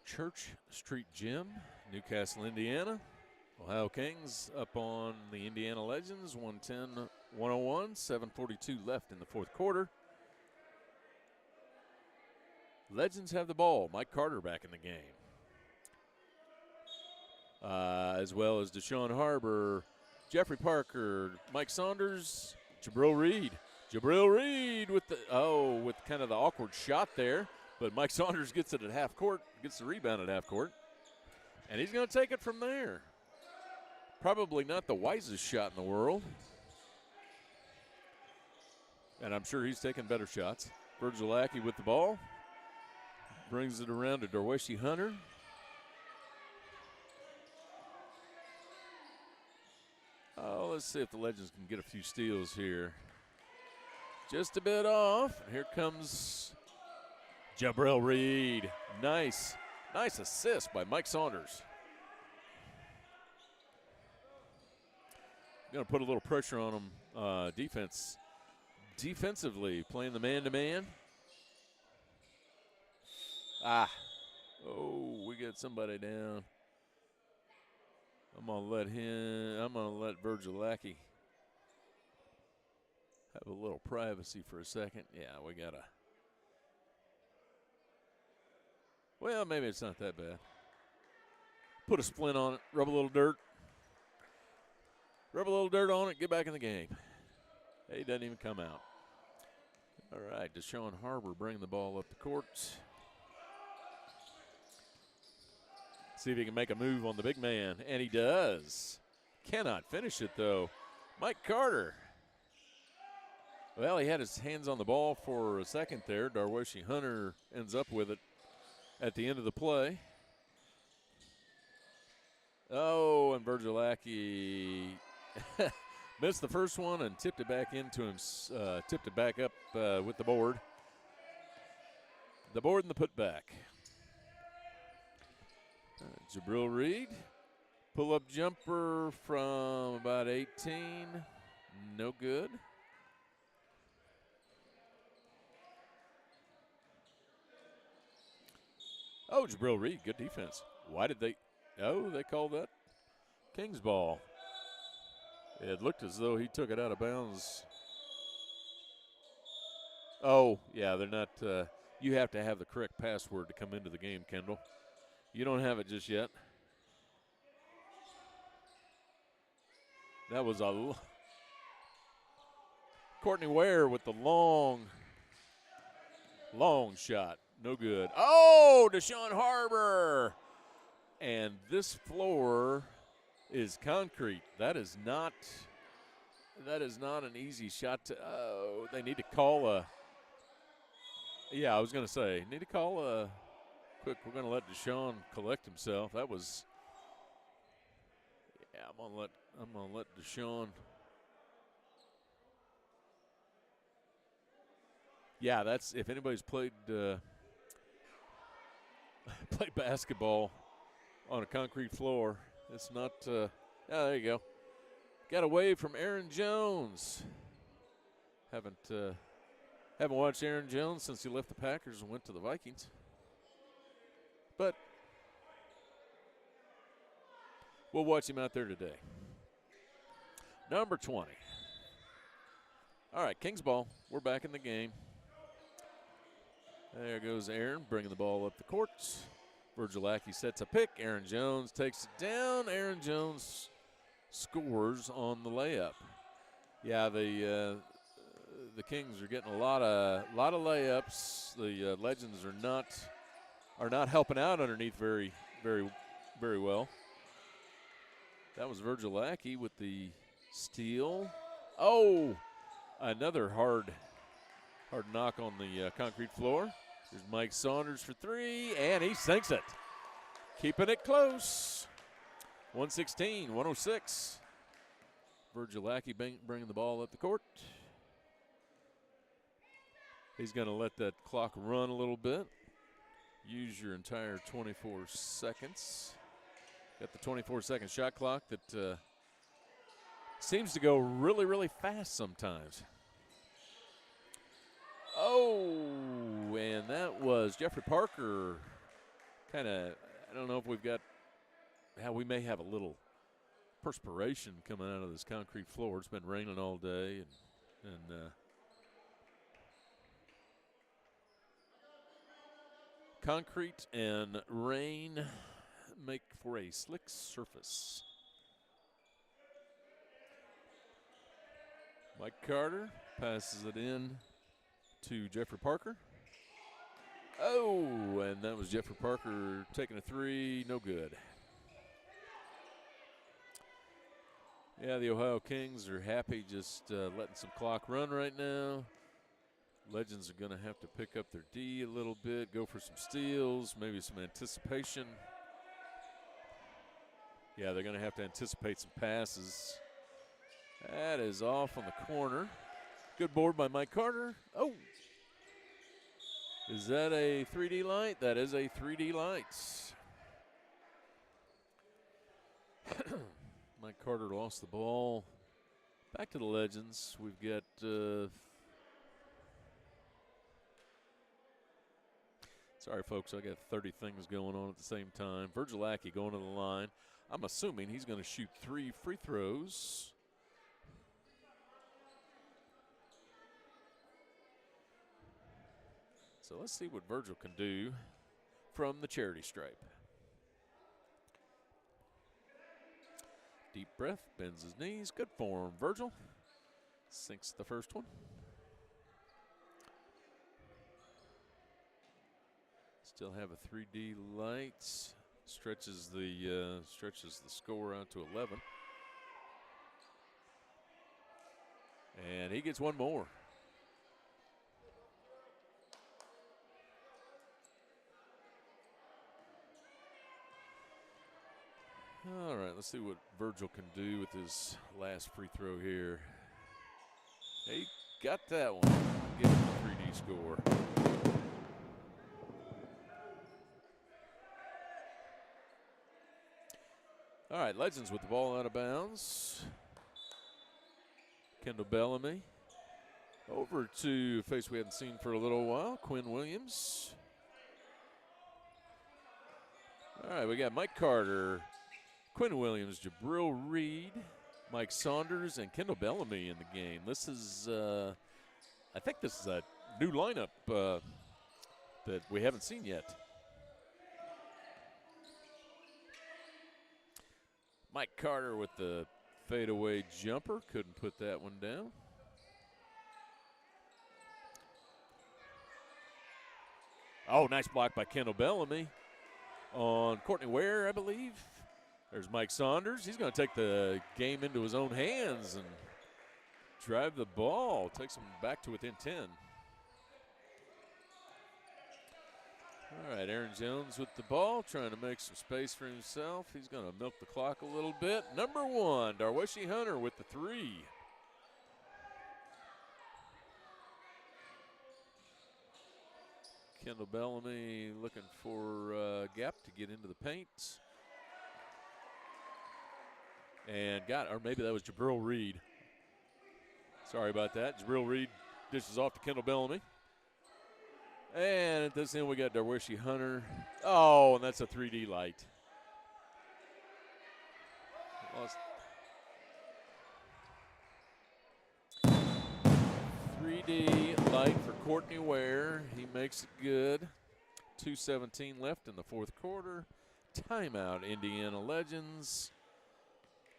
Church Street Gym, Newcastle, Indiana. Ohio Kings up on the Indiana Legends, 110-101, 7:42 left in the fourth quarter. Legends have the ball. Mike Carter back in the game. As well as Deshaun Harbor, Jeffrey Parker, Mike Saunders, Jabril Reed. Jabril Reed with with kind of the awkward shot there, but Mike Saunders gets it at half court, gets the rebound at half court, and he's going to take it from there. Probably not the wisest shot in the world, and I'm sure he's taking better shots. Virgil Lackey with the ball, brings it around to Darweshi Hunter. Oh, let's see if the Legends can get a few steals here. Just a bit off. Here comes Jabril Reed. Nice assist by Mike Saunders. Going to put a little pressure on him defensively, playing the man-to-man. We got somebody down. I'm gonna let Virgil Lackey have a little privacy for a second. Yeah, we gotta. Well, maybe it's not that bad. Put a splint on it, rub a little dirt. Rub a little dirt on it, get back in the game. He doesn't even come out. All right, Deshaun Harbor bringing the ball up the court. See if he can make a move on the big man, and he does. Cannot finish it, though. Mike Carter. Well, he had his hands on the ball for a second there. Darweshi Hunter ends up with it at the end of the play. Oh, and Virgil Lackey missed the first one and tipped it back into him. Tipped it back up with the board. The board and the putback. Jabril Reed, pull-up jumper from about 18, no good. Oh, Jabril Reed, good defense. Why did they called that Kings ball. It looked as though he took it out of bounds. Oh, yeah, they're not, you have to have the correct password to come into the game, Kendall. You don't have it just yet. That was Courtney Ware with the long shot. No good. Oh, Deshaun Harbor. And this floor is concrete. That is not an easy shot to. Oh, they need to call a. Yeah, I was going to say, need to call a. Quick, we're going to let Deshaun collect himself. That was. Yeah, I'm going to let Deshaun. Yeah, that's if anybody's played basketball on a concrete floor, it's not. There you go. Got away from Aaron Jones. Haven't watched Aaron Jones since he left the Packers and went to the Vikings. But we'll watch him out there today. Number 20. All right, Kings ball. We're back in the game. There goes Aaron, bringing the ball up the court. Virgil Lackey sets a pick. Aaron Jones takes it down. Aaron Jones scores on the layup. Yeah, the Kings are getting a lot of layups. The Legends are not helping out underneath very, very, very well. That was Virgil Lackey with the steal. Oh, another hard knock on the concrete floor. There's Mike Saunders for three, and he sinks it. Keeping it close. 116-106. Virgil Lackey bringing the ball up the court. He's going to let that clock run a little bit. Use your entire 24 seconds. Got the 24-second shot clock that seems to go really, really fast sometimes. Oh, and that was Jeffrey Parker. Kind of, I don't know if we've got, we may have a little perspiration coming out of this concrete floor. It's been raining all day, and concrete and rain make for a slick surface. Mike Carter passes it in to Jeffrey Parker. Oh, and that was Jeffrey Parker taking a three, no good. Yeah, the Ohio Kings are happy just letting some clock run right now. Legends are going to have to pick up their D a little bit, go for some steals, maybe some anticipation. Yeah, they're going to have to anticipate some passes. That is off on the corner. Good board by Mike Carter. Oh. Is that a 3D light? That is a 3D light. Mike Carter lost the ball. Back to the Legends. We've got sorry, folks, I got 30 things going on at the same time. Virgil Lackey going to the line. I'm assuming he's going to shoot 3 free throws. So let's see what Virgil can do from the charity stripe. Deep breath, bends his knees. Good form, Virgil. Sinks the first one. Still have a 3D light. Stretches the score out to 11. And he gets one more. All right, let's see what Virgil can do with his last free throw here. He got that one. Get him the 3D score. All right, Legends with the ball out of bounds. Kendall Bellamy. Over to a face we haven't seen for a little while, Quinn Williams. All right, we got Mike Carter, Quinn Williams, Jabril Reed, Mike Saunders, and Kendall Bellamy in the game. This is, I think this is a new lineup that we haven't seen yet. Mike Carter with the fadeaway jumper. Couldn't put that one down. Oh, nice block by Kendall Bellamy on Courtney Ware, I believe. There's Mike Saunders. He's going to take the game into his own hands and drive the ball. Takes him back to within 10. All right, Aaron Jones with the ball, trying to make some space for himself. He's going to milk the clock a little bit. Number 1, Darweshi Hunter with the 3. Kendall Bellamy looking for a gap to get into the paint. And or maybe that was Jabril Reed. Sorry about that. Jabril Reed dishes off to Kendall Bellamy. And at this end, we got Darweshi Hunter. Oh, and that's a 3D light. Lost. 3D light for Courtney Ware. He makes it good. 2:17 left in the fourth quarter. Timeout, Indiana Legends.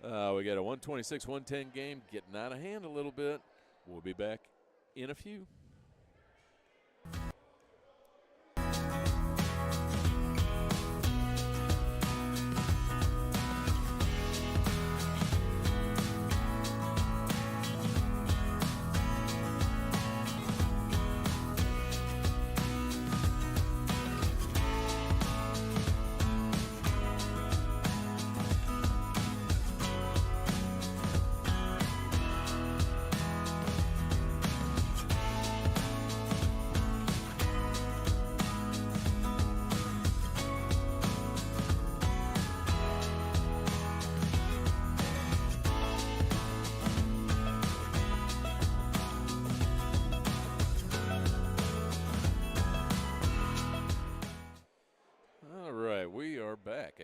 We got a 126-110 game getting out of hand a little bit. We'll be back in a few.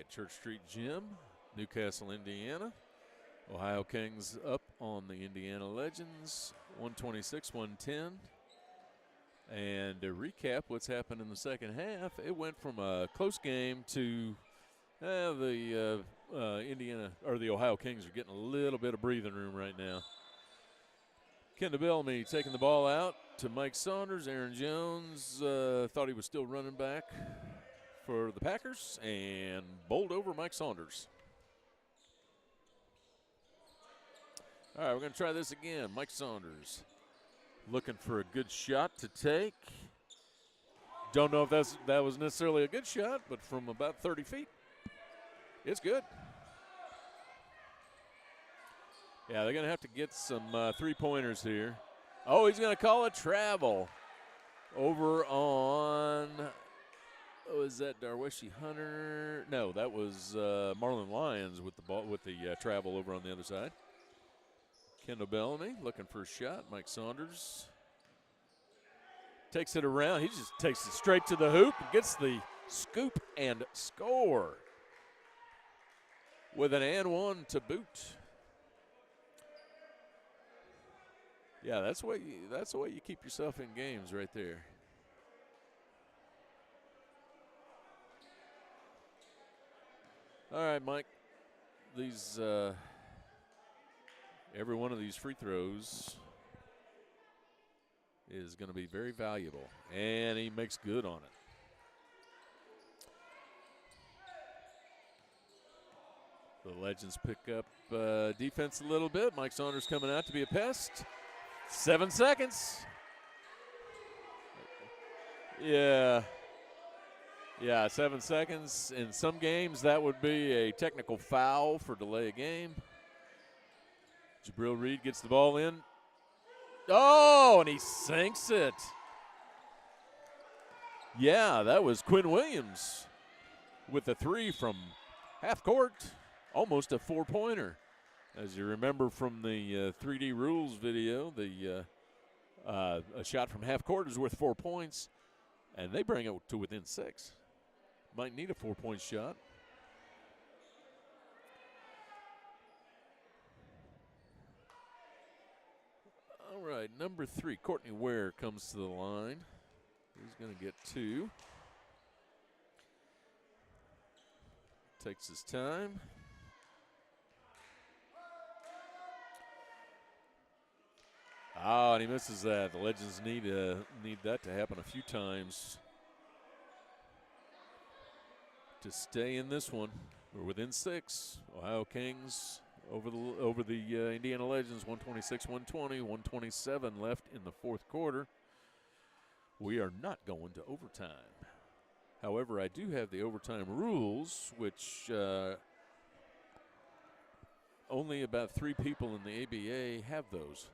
Church Street Gym, Newcastle, Indiana. Ohio Kings up on the Indiana Legends, 126-110. And to recap what's happened in the second half, it went from a close game to the Ohio Kings are getting a little bit of breathing room right now. Kendall Bellamy taking the ball out to Mike Saunders. Aaron Jones thought he was still running back for the Packers and bowled over Mike Saunders. All right, we're going to try this again. Mike Saunders looking for a good shot to take. Don't know if that was necessarily a good shot, but from about 30 feet, it's good. Yeah, they're going to have to get some three-pointers here. Oh, he's going to call a travel over on, is that Darweshi Hunter? No, that was Marlon Lyons with the ball, with the travel over on the other side. Kendall Bellamy looking for a shot. Mike Saunders takes it around. He just takes it straight to the hoop and gets the scoop and score with an and one to boot. Yeah, that's the way you keep yourself in games right there. All right, Mike. These every one of these free throws is going to be very valuable, and he makes good on it. The Legends pick up defense a little bit. Mike Saunders coming out to be a pest. 7 seconds. Yeah, 7 seconds. In some games, that would be a technical foul for delay of game. Jabril Reed gets the ball in. Oh, and he sinks it. Yeah, that was Quinn Williams with the three from half court. Almost a four-pointer. As you remember from the 3D Rules video, a shot from half court is worth 4 points, and they bring it to within 6. Might need a 4-point shot. All right, number 3, Courtney Ware comes to the line. He's going to get 2. Takes his time. Oh, and he misses that. The Legends need that to happen a few times to stay in this one. We're within 6. Ohio Kings over the Indiana Legends, 126-120, 127 left in the fourth quarter. We are not going to overtime. However, I do have the overtime rules, which only about 3 people in the ABA have those.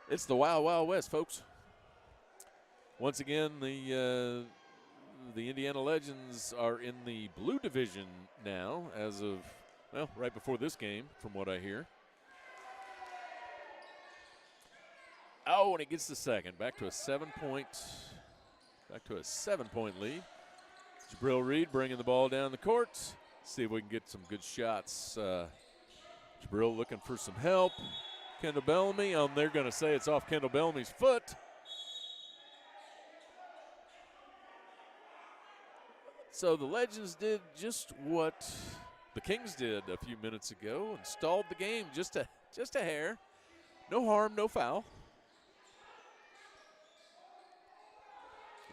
It's the Wild Wild West, folks. Once again, the Indiana Legends are in the blue division now as of, well, right before this game, from what I hear. Oh, and he gets the second. Back to a 7-point lead. Jabril Reed bringing the ball down the court. See if we can get some good shots. Jabril looking for some help. Kendall Bellamy, they're going to say it's off Kendall Bellamy's foot. So the Legends did just what the Kings did a few minutes ago and stalled the game just a hair. No harm, no foul.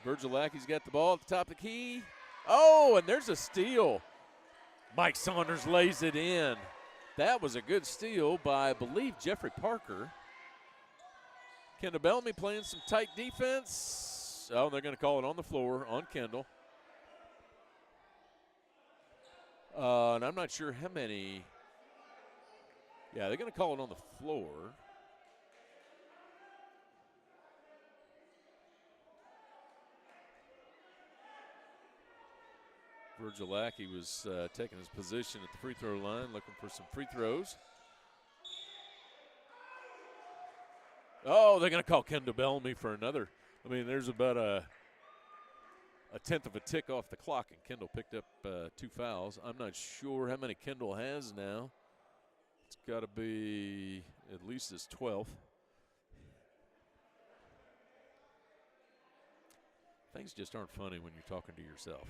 Virgil Lackey's got the ball at the top of the key. Oh, and there's a steal. Mike Saunders lays it in. That was a good steal by, I believe, Jeffrey Parker. Kendall Bellamy playing some tight defense. Oh, they're going to call it on the floor on Kendall. And I'm not sure how many. Yeah, they're going to call it on the floor. Virgil Lackey was taking his position at the free throw line, looking for some free throws. Oh, they're going to call Kendall Bellamy for another. I mean, there's about a tenth of a tick off the clock, and Kendall picked up 2 fouls. I'm not sure how many Kendall has now. It's got to be at least his 12th. Things just aren't funny when you're talking to yourself.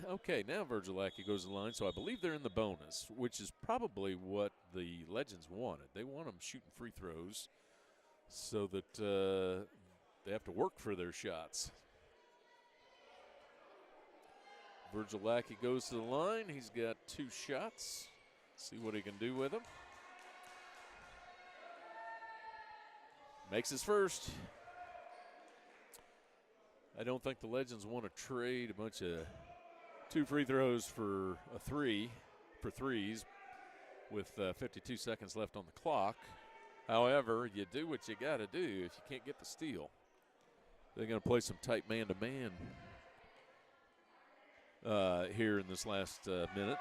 Okay, now Virgilaki goes to the line, so I believe they're in the bonus, which is probably what the Legends wanted. They want them shooting free throws so that they have to work for their shots. Virgilaki goes to the line. He's got 2 shots. See what he can do with them. Makes his first. I don't think the Legends want to trade a bunch of 2 free throws for a 3 for threes with 52 seconds left on the clock. However, you do what you got to do if you can't get the steal. They're going to play some tight man-to-man here in this last minute.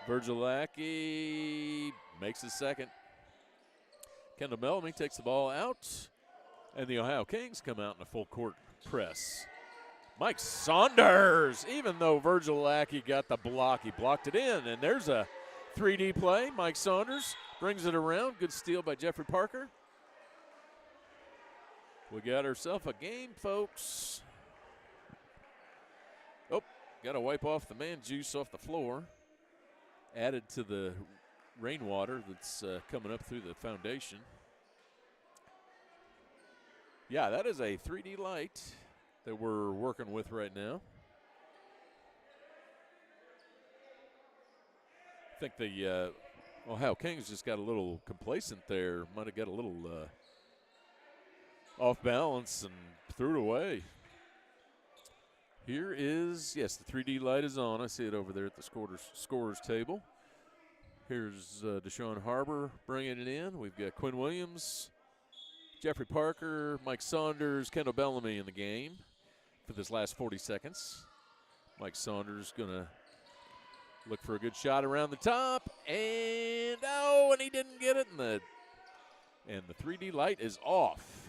Virgilaki makes his second. Kendall Bellamy takes the ball out, and the Ohio Kings come out in a full court press. Mike Saunders, even though Virgilaki got the block, he blocked it in, and there's a 3D play. Mike Saunders brings it around. Good steal by Jeffrey Parker. We got ourselves a game, folks. Oh, got to wipe off the man juice off the floor. Added to the rainwater that's coming up through the foundation. Yeah, that is a 3D light that we're working with right now. I think the Ohio Kings just got a little complacent there. Might have got a little off balance and threw it away. Here is, yes, the 3D light is on. I see it over there at the scorer's table. Here's Deshaun Harbor bringing it in. We've got Quinn Williams, Jeffrey Parker, Mike Saunders, Kendall Bellamy in the game for this last 40 seconds. Mike Saunders going to look for a good shot around the top. And, oh, and he didn't get it. And the 3D light is off.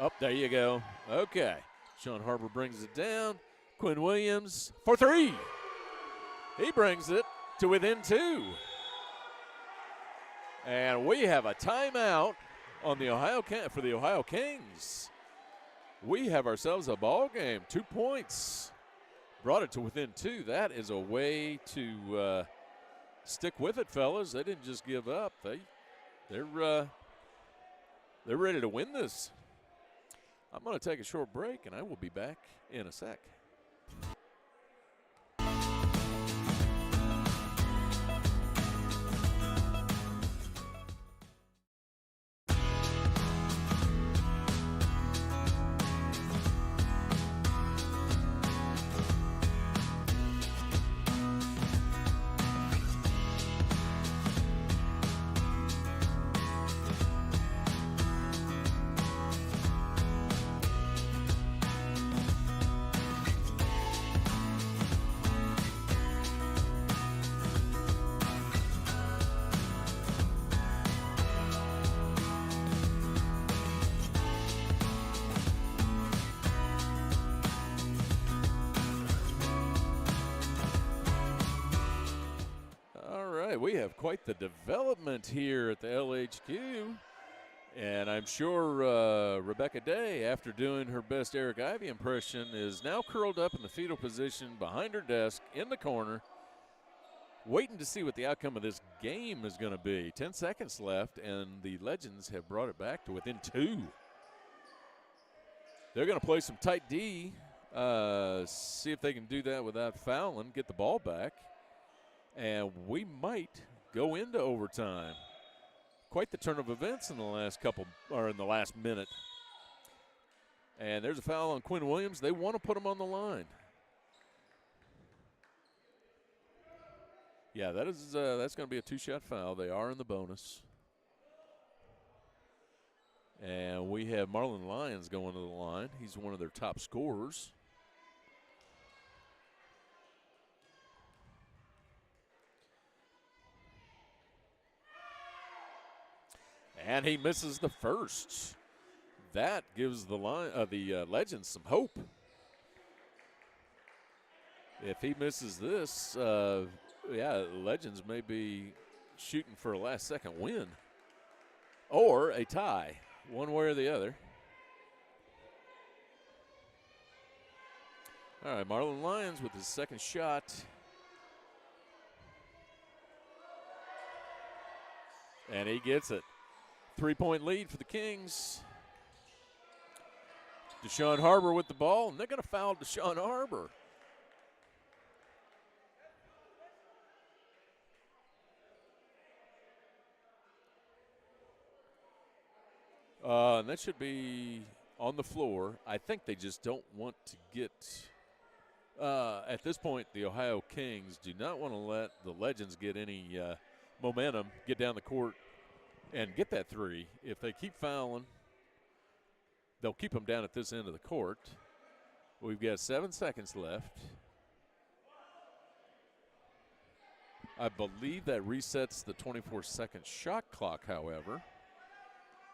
Oh, there you go. Okay. Sean Harbor brings it down. Quinn Williams for 3. He brings it to within 2. And we have a timeout on the for the Ohio Kings. We have ourselves a ball game. 2 points. Brought it to within 2. That is a way to stick with it, fellas. They didn't just give up. They're ready to win this. I'm going to take a short break, and I will be back in a sec. We have quite the development here at the LHQ. And I'm sure Rebecca Day, after doing her best Eric Ivey impression, is now curled up in the fetal position behind her desk in the corner, waiting to see what the outcome of this game is going to be. 10 seconds left, and the Legends have brought it back to within 2. They're going to play some tight D, see if they can do that without fouling, get the ball back. And we might go into overtime. Quite the turn of events in the last minute. And there's a foul on Quinn Williams. They want to put him on the line. Yeah, that's going to be a 2-shot foul. They are in the bonus. And we have Marlon Lyons going to the line. He's one of their top scorers. And he misses the first. That gives the Legends some hope. If he misses this, Legends may be shooting for a last-second win or a tie, one way or the other. All right, Marlon Lyons with his second shot. And he gets it. 3-point lead for the Kings. Deshaun Harbor with the ball, and they're going to foul Deshaun Harbor. And that should be on the floor. I think they just don't want to get at this point, the Ohio Kings do not want to let the Legends get any momentum, get down the court, and get that three. If they keep fouling, they'll keep them down at this end of the court. We've got 7 seconds left. I believe that resets the 24-second shot clock, however.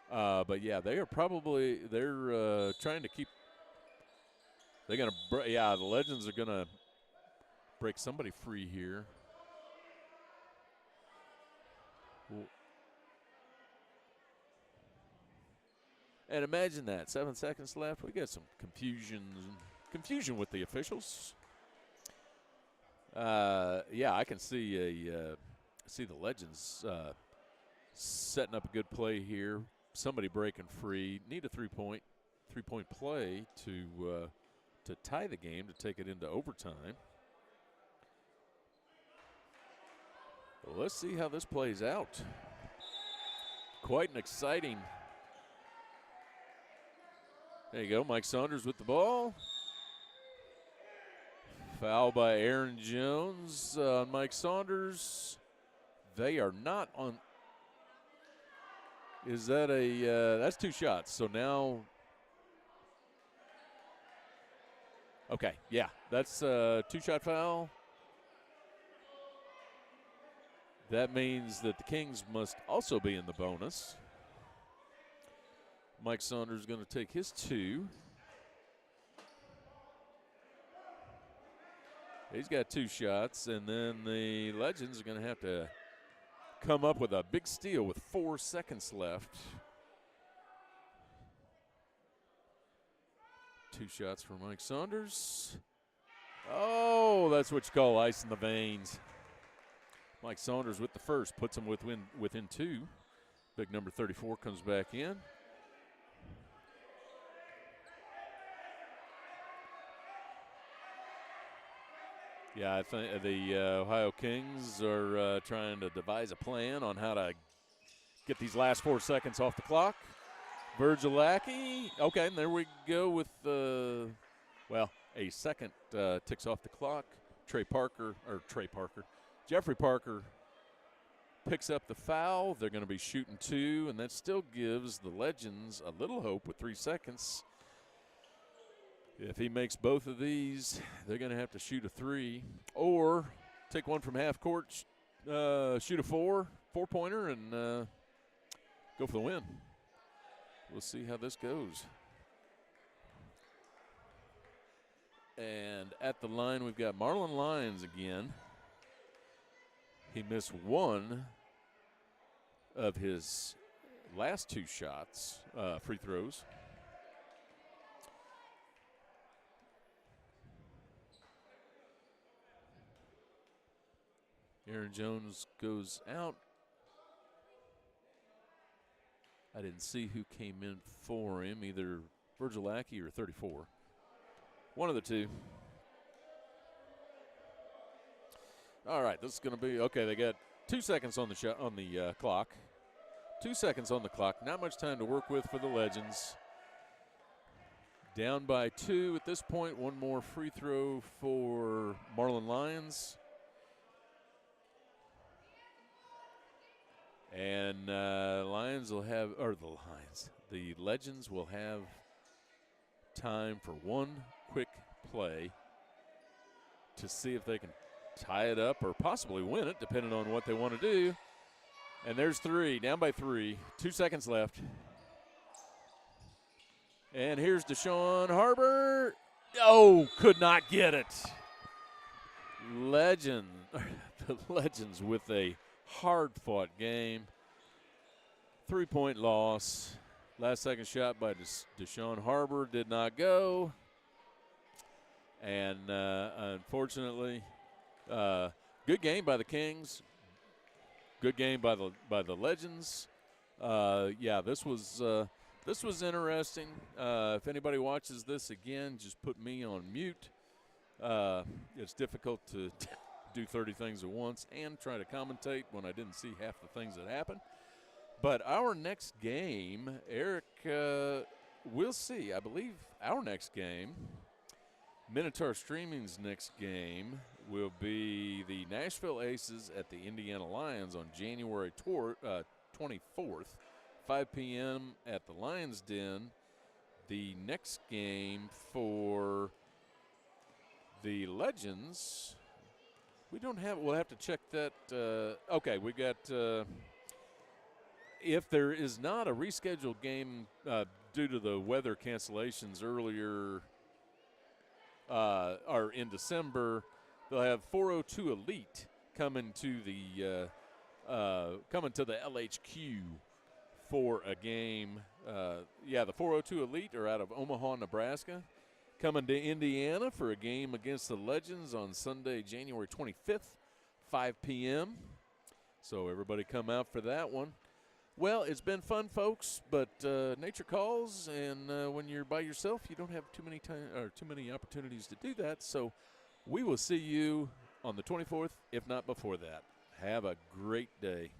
But, yeah, they're trying to keep – they're going to – the Legends are going to break somebody free here. And imagine that, 7 seconds left. We got some confusion with the officials. I can see the Legends setting up a good play here. Somebody breaking free. Need a three-point play to tie the game, to take it into overtime. Well, let's see how this plays out. Quite an exciting. There you go, Mike Saunders with the ball. Foul by Aaron Jones on Mike Saunders. They are not on. Is that that's two shots. So now. Okay, yeah, that's a two-shot foul. That means that the Kings must also be in the bonus. Mike Saunders is going to take his two. He's got two shots, and then the Legends are going to have to come up with a big steal with 4 seconds left. 2 shots for Mike Saunders. Oh, that's what you call ice in the veins. Mike Saunders with the first, puts him within 2. Big number 34 comes back in. Yeah, I think the Ohio Kings are trying to devise a plan on how to get these last 4 seconds off the clock. Virgilaki, okay, and there we go with a second ticks off the clock. Jeffrey Parker picks up the foul. They're going to be shooting 2, and that still gives the Legends a little hope with 3 seconds. If he makes both of these, they're going to have to shoot a 3 or take one from half court, shoot a 4-pointer, and go for the win. We'll see how this goes. And at the line, we've got Marlon Lyons again. He missed one of his last 2 shots, free throws. Aaron Jones goes out. I didn't see who came in for him, either Virgilaki or 34. One of the two. All right, this is going to be okay. They got 2 seconds on the clock. 2 seconds on the clock. Not much time to work with for the Legends. Down by 2 at this point. One more free throw for Marlon Lyons. And the Legends will have time for one quick play to see if they can tie it up or possibly win it, depending on what they want to do. And there's 3, down by 3. 2 seconds left. And here's Deshaun Harbor. Oh, could not get it. The Legends with a hard-fought game. 3-point loss. Last second shot by Deshaun Harbor did not go. And unfortunately, good game by the Kings. Good game by the Legends. Yeah, this was interesting. If anybody watches this again, just put me on mute. It's difficult to do 30 things at once and try to commentate when I didn't see half the things that happened. But our next game, Eric, we'll see. I believe our next game, Minotaur Streaming's next game, will be the Nashville Aces at the Indiana Lions on January 24th, 5 p.m. at the Lions Den. The next game for the Legends, we'll have to check that. Okay, we got, if there is not a rescheduled game due to the weather cancellations earlier or in December, they'll have 402 Elite coming to the LHQ for a game. The 402 Elite are out of Omaha, Nebraska, coming to Indiana for a game against the Legends on Sunday, January 25th, 5 p.m. So everybody come out for that one. Well, it's been fun, folks, but nature calls, and when you're by yourself, you don't have too many opportunities to do that. So we will see you on the 24th, if not before that. Have a great day.